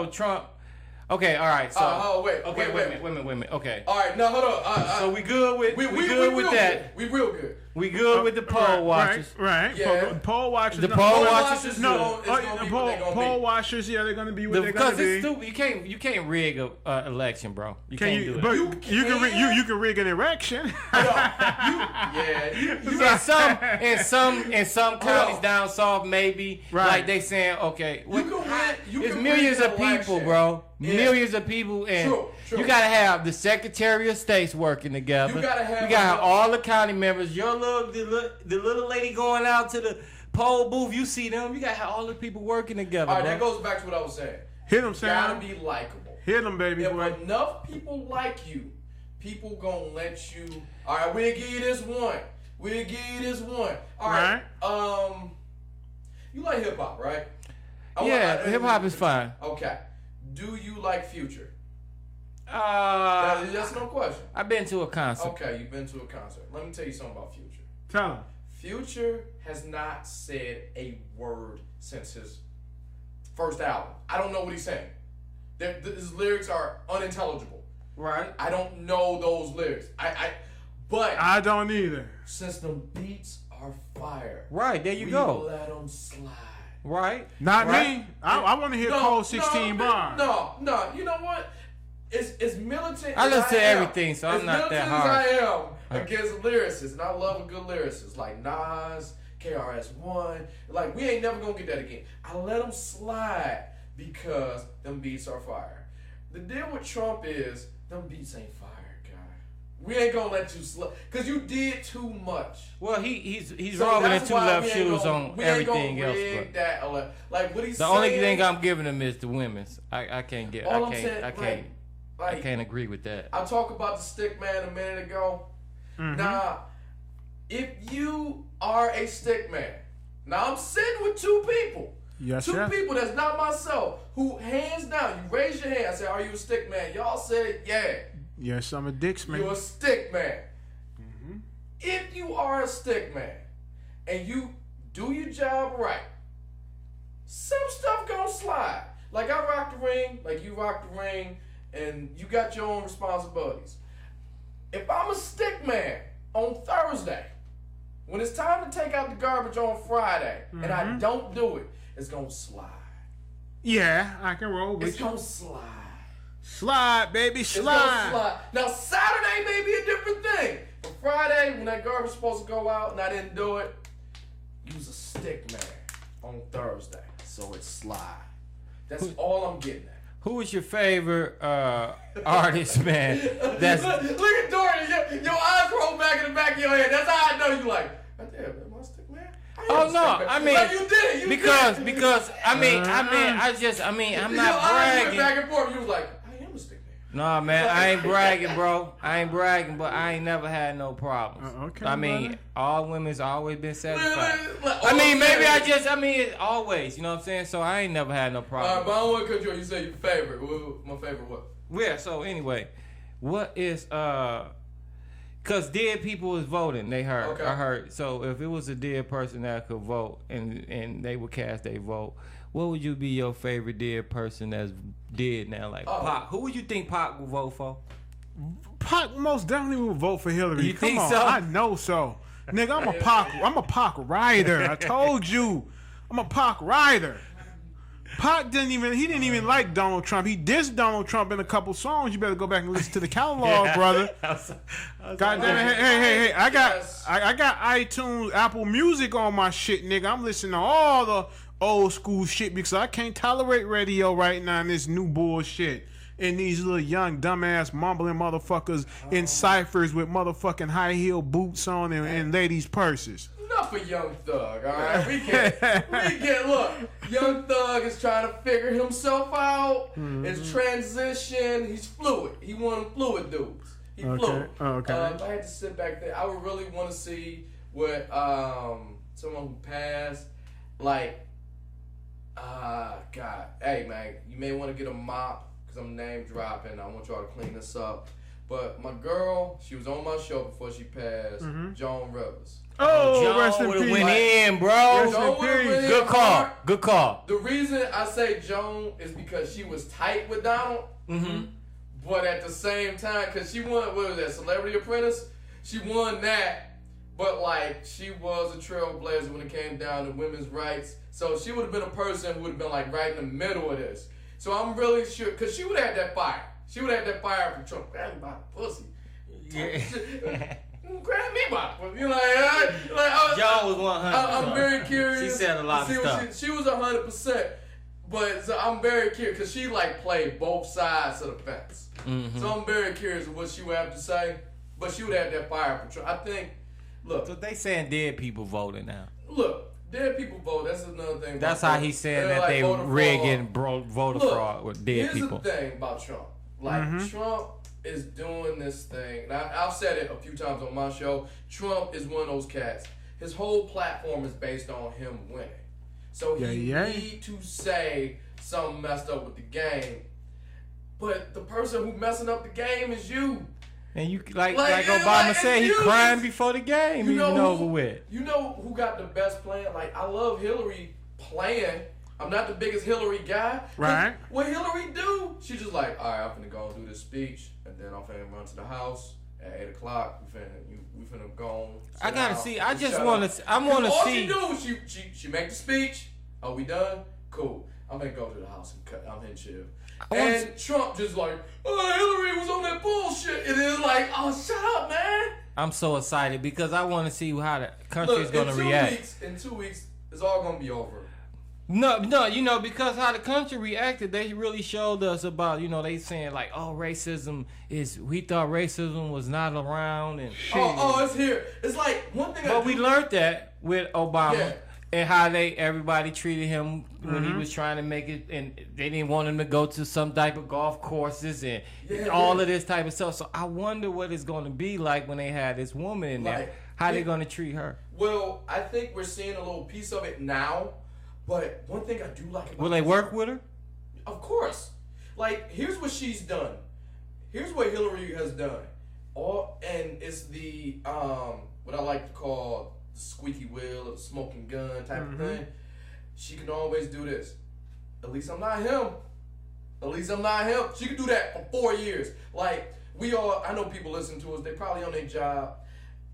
Trump. Okay, all right. So, wait a minute. Okay. All right, now hold on. So we good with we good with that. We real good. We good with the poll watchers. Right. Yeah. Poll watchers. The poll watchers. Poll watchers. Yeah, they're gonna be what they're gonna be. Because it's stupid. You can't rig a election, bro. You can't do it. But you can rig an erection. In some counties down south, maybe like they saying, okay, it's millions of people, bro. Yeah. Millions of people, and you gotta have the Secretary of State's working together. You gotta have all the county members. The little lady going out to the poll booth. You see them. You gotta have all the people working together. All right, bro. that goes back to what I was saying. Hit them, Sam. You gotta be likable. Hit them, baby. If boy. enough people like you, people gonna let you. All right, we'll give you this one. All right. You like hip hop, right? Yeah, hip hop is fine. Okay. Do you like Future? That's no question. I've been to a concert. Okay, you've been to a concert. Let me tell you something about Future. Tell him. Future has not said a word since his first album. I don't know what he's saying. His lyrics are unintelligible. Right. I don't know those lyrics. But I don't either. Since the beats are fire. Right, there you go. Let them slide. Right. Not me. I want to hear Cold 16 bars. No. You know what? It's militant. I listen to everything, so I'm not that hard. As I am against lyricists, and I love a good lyricist like Nas, KRS-One. Like, we ain't never gonna get that again. I let them slide because them beats are fire. The deal with Trump is them beats ain't fire, guy. We ain't gonna let you slip because you did too much. Well, he's wrong with two left shoes on everything else. That, like what he's the saying, only thing I'm giving him is the women's. I can't get. All I can't agree with that. I talked about the stick man a minute ago. Mm-hmm. Now, if you are a stick man, now I'm sitting with two people. Yes, two people that's not myself. Who hands down, you raise your hand. I said, "Are you a stick man?" Y'all said, "Yeah." Yes, I'm a dicks man. You're a stick man. Mm-hmm. If you are a stick man and you do your job right, some stuff gonna slide. Like I rock the ring, like you rock the ring, and you got your own responsibilities. If I'm a stick man on Thursday, when it's time to take out the garbage on Friday, and I don't do it, it's gonna slide. Yeah, I can roll with you. It's gonna slide. Slide, baby, slide. Now, Saturday may be a different thing. But Friday, when that garbage is supposed to go out and I didn't do it, you was a stick man on Thursday. So it slide. That's all I'm getting at. Who is your favorite artist, man? That's Look at Dorian. Your eyes roll back in the back of your head. That's how I know you like, right there, am I a stick man? Oh no! I mean, like you did it. Because I'm not bragging. Back and forth. You was like, I am a stick man. Nah, man, I ain't bragging, bro. I ain't bragging, but I ain't never had no problems. Okay, I mean, brother. all women's always been satisfied. Like, always. You know what I'm saying? So I ain't never had no all right, problem. but I don't want to cut you off. You say your favorite. My favorite what? Yeah. So anyway, what is Cause dead people is voting. They heard. Okay. I heard. So if it was a dead person that could vote and they would cast their vote, what would you be your favorite dead person that's dead now? Like Pac. Who would you think Pac would vote for? Pac most definitely will vote for Hillary. You Come think on, so? I know so. Nigga, I'm a Pac rider. I told you. I'm a Pac rider. Pac didn't even like Donald Trump. He dissed Donald Trump in a couple songs. You better go back and listen to the catalog, brother. God damn it. Hey, I got iTunes, Apple Music on my shit, nigga. I'm listening to all the old school shit because I can't tolerate radio right now and this new bullshit. And these little young dumbass mumbling motherfuckers in ciphers with motherfucking high heel boots on and ladies' purses. Enough of Young Thug, all right? We get. Look, Young Thug is trying to figure himself out. His transition, he's fluid. He one of them fluid dudes. He fluid. Okay. If I had to sit back there, I would really want to see what someone who passed, like, God, hey man, you may want to get a mop. Because I'm name dropping. I want y'all to clean this up. But my girl, she was on my show before she passed. Joan Rivers. Oh, Joan rest in would've peace. went in, bro. Rest in peace. Good call. Good call. The reason I say Joan is because she was tight with Donald. But at the same time, because she won, what was that, Celebrity Apprentice? She won that. But like, she was a trailblazer when it came down to women's rights. So she would have been a person who would have been like right in the middle of this. So I'm really sure, because she would have had that fire. She would have had that fire for Trump. Grab me by the pussy. Yeah. Grab me by the pussy. You know, John was 100. I'm very curious. She said a lot of stuff. She was 100%. But so I'm very curious, because she like played both sides of the fence. So I'm very curious of what she would have to say. But she would have that fire for Trump. I think, look. So they saying dead people voting now. Look. Dead people vote. That's another thing. That's how he's saying that they rigging voter fraud with dead people. Here's the thing about Trump. Like, Trump is doing this thing. And I've said it a few times on my show. Trump is one of those cats. His whole platform is based on him winning. So he need to say something messed up with the game. But the person who messing up the game is you. And you like Obama said, he crying before the game even over with. You know who got the best plan? Like, I love Hillary playing. I'm not the biggest Hillary guy. Right. What Hillary do? She just like, all right, I'm finna go and do this speech, and then I'm finna run to the house at 8 o'clock. We finna go on. I gotta see. I just want to. I want to see. All she do, she make the speech. Are we done? Cool. I'm gonna go to the house and cut. I'm gonna chill. And Trump just like, oh, Hillary was on that bullshit. And it's like, oh, shut up, man. I'm so excited because I want to see how the country is going to react. In 2 weeks, it's all going to be over. No, you know, because how the country reacted, they really showed us about, you know, they saying like, oh, racism we thought racism was not around and it's here. It's like one thing. But we learned that with Obama and how everybody treated him when he was trying to make it, and they didn't want him to go to some type of golf courses and all of this type of stuff. So I wonder what it's going to be like when they have this woman in there. How they going to treat her? Well, I think we're seeing a little piece of it now. But one thing I do like about Will they work with her? Of course. Like, here's what she's done. Here's what Hillary has done. And it's the what I like to call the squeaky wheel or the smoking gun type of thing. She can always do this. At least I'm not him. At least I'm not him. She can do that for 4 years. Like, I know people listen to us, they probably on their job,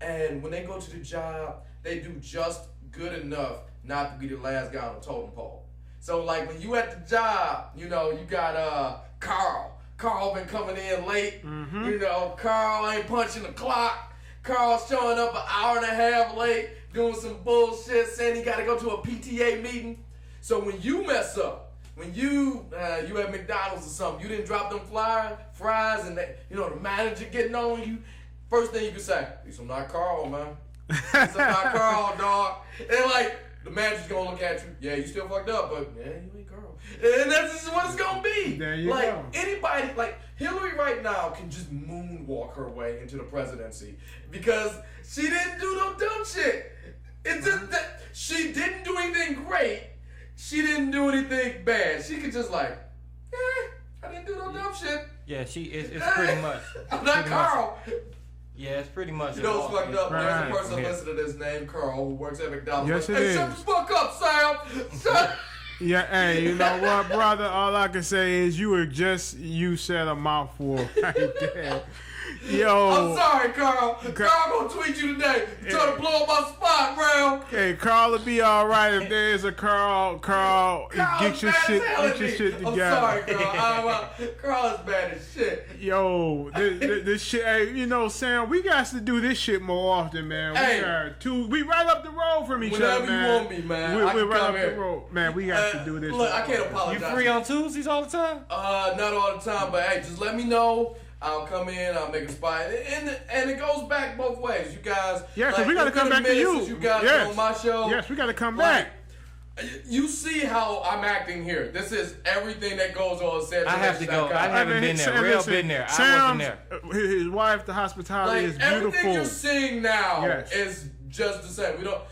and when they go to the job, they do just good enough not to be the last guy on the totem pole. So like when you at the job, you know, you got Carl. Carl been coming in late. You know, Carl ain't punching the clock. Carl showing up an hour and a half late, doing some bullshit, saying he got to go to a PTA meeting. So when you mess up, when you at McDonald's or something, you didn't drop them fries, and the manager getting on you, first thing you can say, at least I'm not Carl, man. At least I'm not Carl, dog. And like, the manager's gonna look at you. Yeah, you still fucked up, but you ain't Carl. And that's just what it's gonna be. There you like go. Anybody, like Hillary right now can just moonwalk her way into the presidency because she didn't do no dumb shit. It's just that she didn't do anything great. She didn't do anything bad. She could just like, I didn't do no dumb shit. Yeah, it's pretty much. I'm not Carl. Yeah, it's pretty much. You know what's fucked up? There's a person listening to this named Carl who works at McDonald's. Hey, shut the fuck up, Sam. Shut. Yeah, hey, you know what, brother? All I can say is you said a mouthful right there. Yo. I'm sorry, Carl. Carl gonna tweet you today. Trying to blow up my spot, bro. Hey, Carl will be all right if there's a Carl, get your shit together. I'm sorry, Carl. Carl is bad as shit. Yo, this shit. Hey, you know, Sam, we got to do this shit more often, man. We right up the road from each other, man. Whenever you want me, man. We're right up the road, man. We got to do this. Look, I can't apologize. You free on Tuesdays all the time? Not all the time, but hey, just let me know. I'll come in, I'll make a spot. And it goes back both ways. You guys. Yeah, because we got to come back to you. You guys on my show. Yes, we got to come back. You see how I'm acting here. This is everything that goes on. I have to go. I haven't been there. Real been there. I wasn't there. His wife, the hospitality is beautiful. Everything you're seeing now is just the same. We don't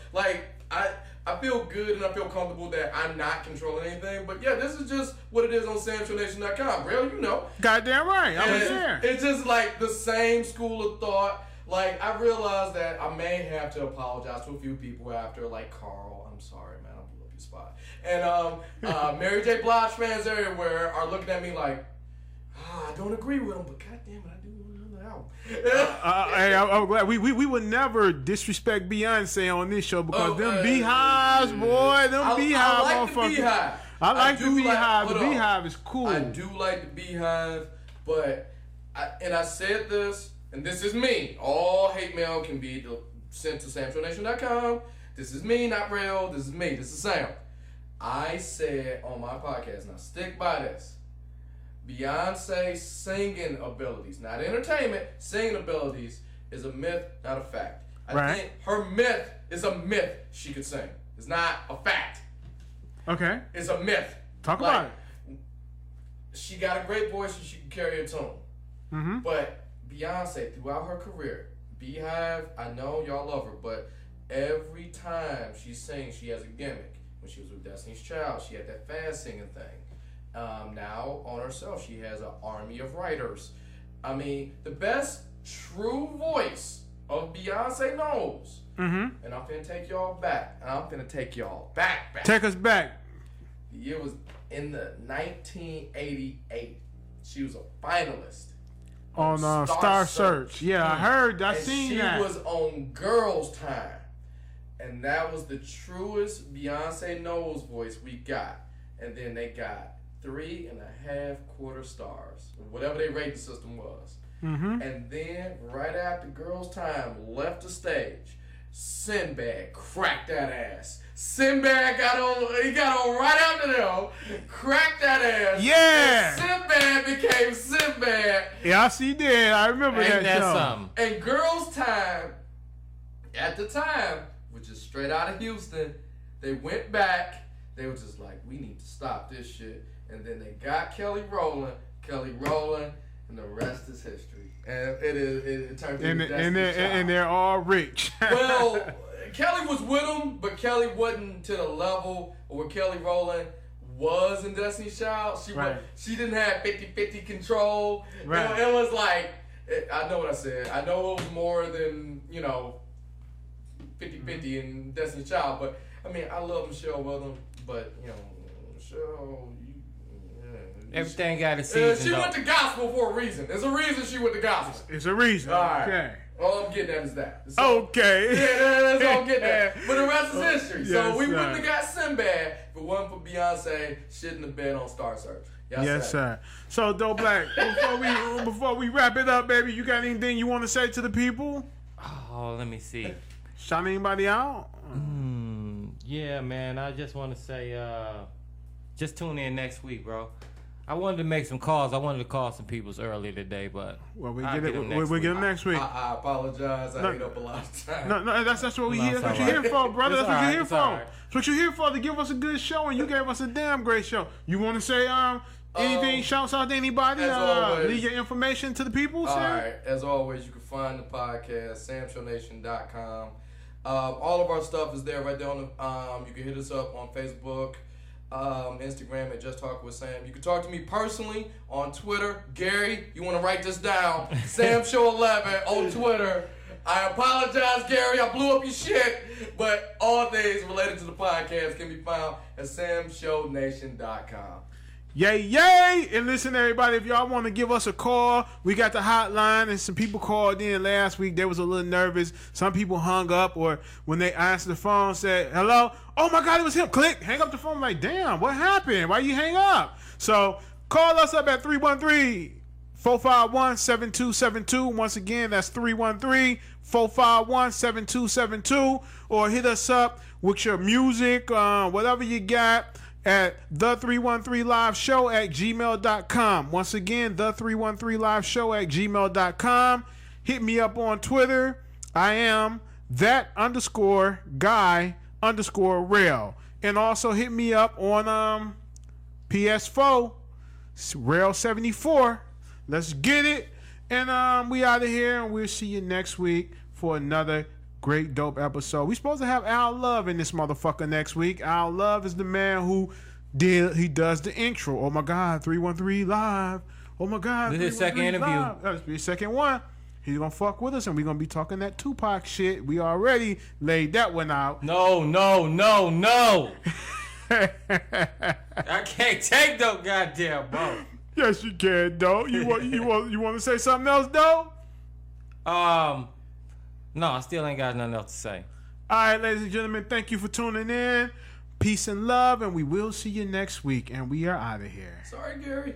I feel good and I feel comfortable that I'm not controlling anything. But yeah, this is just what it is on SamShowNation.com. Real, you know. Goddamn right. I was there. It's just like the same school of thought. Like, I realized that I may have to apologize to a few people after, like Carl. I'm sorry, man. I blew up your spot. And Mary J. Blige fans everywhere are looking at me like, I don't agree with them, but goddamn it, I do want another album. Hey, I'm glad we would never disrespect Beyonce on this show because them beehives, boy, them beehive motherfuckers. I like the beehive. The beehive is cool. I do like the beehive, but I said this, and this is me. All hate mail can be sent to SamShowNation.com. This is me, not real. This is me. This is Sam. I said on my podcast, and I stick by this. Beyonce's singing abilities, not entertainment, singing abilities is a myth, not a fact. I think her myth is a myth she could sing. It's not a fact. Okay. It's a myth. Talk about it. She got a great voice and she can carry a tune. Mm-hmm. But Beyonce, throughout her career, Beehive, I know y'all love her, but every time she sings, she has a gimmick. When she was with Destiny's Child, she had that fast singing thing. Now, on herself, she has an army of writers. I mean, the best true voice of Beyonce knows. Mm-hmm. And I'm finna take y'all back. And I'm finna take y'all back. Take us back. The year was in the 1988. She was a finalist. On Star Search. Yeah, I heard. I seen that. She was on Girls' Time. And that was the truest Beyonce knows voice we got. And then they got 3.5 quarter stars, whatever their rating system was. Mm-hmm. And then right after Girls' Time left the stage, Sinbad cracked that ass. Sinbad got on right after them, cracked that ass. Yeah. And Sinbad became Sinbad. Yes, he did. I remember that show. Something. And Girls Time, at the time, which is straight out of Houston, they went back. They were just like, we need to stop this shit. And then they got Kelly Rowland, and the rest is history. And it turned into and they're all rich. Well, Kelly was with him, but Kelly wasn't to the level where Kelly Rowland was in Destiny's Child. She didn't have 50-50 control. Right. It was like, I know what I said. I know it was more than, 50-50 in Destiny's Child, but I mean, I love Michelle Williams, but Michelle, everything got a season. She went to gospel for a reason. There's a reason she went to gospel. It's a reason. All right. Okay. All I'm getting at is that. Okay. Yeah, that's all I'm getting at. But the rest is history. Yes, So we sir. wouldn't have got Sinbad if it wasn't for Beyonce shitting the bed on Star Search. Yes, sir. So, Doe Black, before we wrap it up, baby, you got anything you want to say to the people? Oh, let me see. Shout anybody out? Yeah, man. I just want to say, just tune in next week, bro. I wanted to make some calls. I wanted to call some peoples earlier today, but we'll get them next week. I apologize. I ate up a lot of time. No, that's what we here. That's what you're here for, brother. That's what you're here for. That's what you're here for, to give us a good show, and you gave us a damn great show. You want to say anything? Shouts out to anybody? Leave your information to the people. All right. As always, you can find the podcast samshownation.com. All of our stuff is there right there on the. You can hit us up on Facebook. Instagram at Just Talk with Sam. You can talk to me personally on Twitter. Gary, you want to write this down? SamShow11 on Twitter. I apologize, Gary. I blew up your shit. But all things related to the podcast can be found at SamShowNation.com. Yay, yay! And listen, everybody, if y'all want to give us a call, we got the hotline, and some people called in last week. They was a little nervous. Some people hung up, or when they answered the phone, said, hello? Oh, my God, it was him. Click. Hang up the phone. Like, damn, what happened? Why you hang up? So call us up at 313-451-7272. Once again, that's 313-451-7272. Or hit us up with your music, whatever you got, at the313liveshow@gmail.com. Once again, the313liveshow@gmail.com. Hit me up on Twitter. I am that_guy_Rell. And also hit me up on PS4, Rell74. Let's get it. And we out of here, and we'll see you next week for another great dope episode. We supposed to have Al Love in this motherfucker next week. Al Love is the man who does the intro. Oh my God, 313 Live. Oh my God, this is his second interview. That's his second one. He's gonna fuck with us, and we're gonna be talking that Tupac shit. We already laid that one out. No. I can't take no goddamn bro. Yes, you can, though. You want to say something else, though? No, I still ain't got nothing else to say. All right, ladies and gentlemen, thank you for tuning in. Peace and love, and we will see you next week. And we are out of here. Sorry, Gary.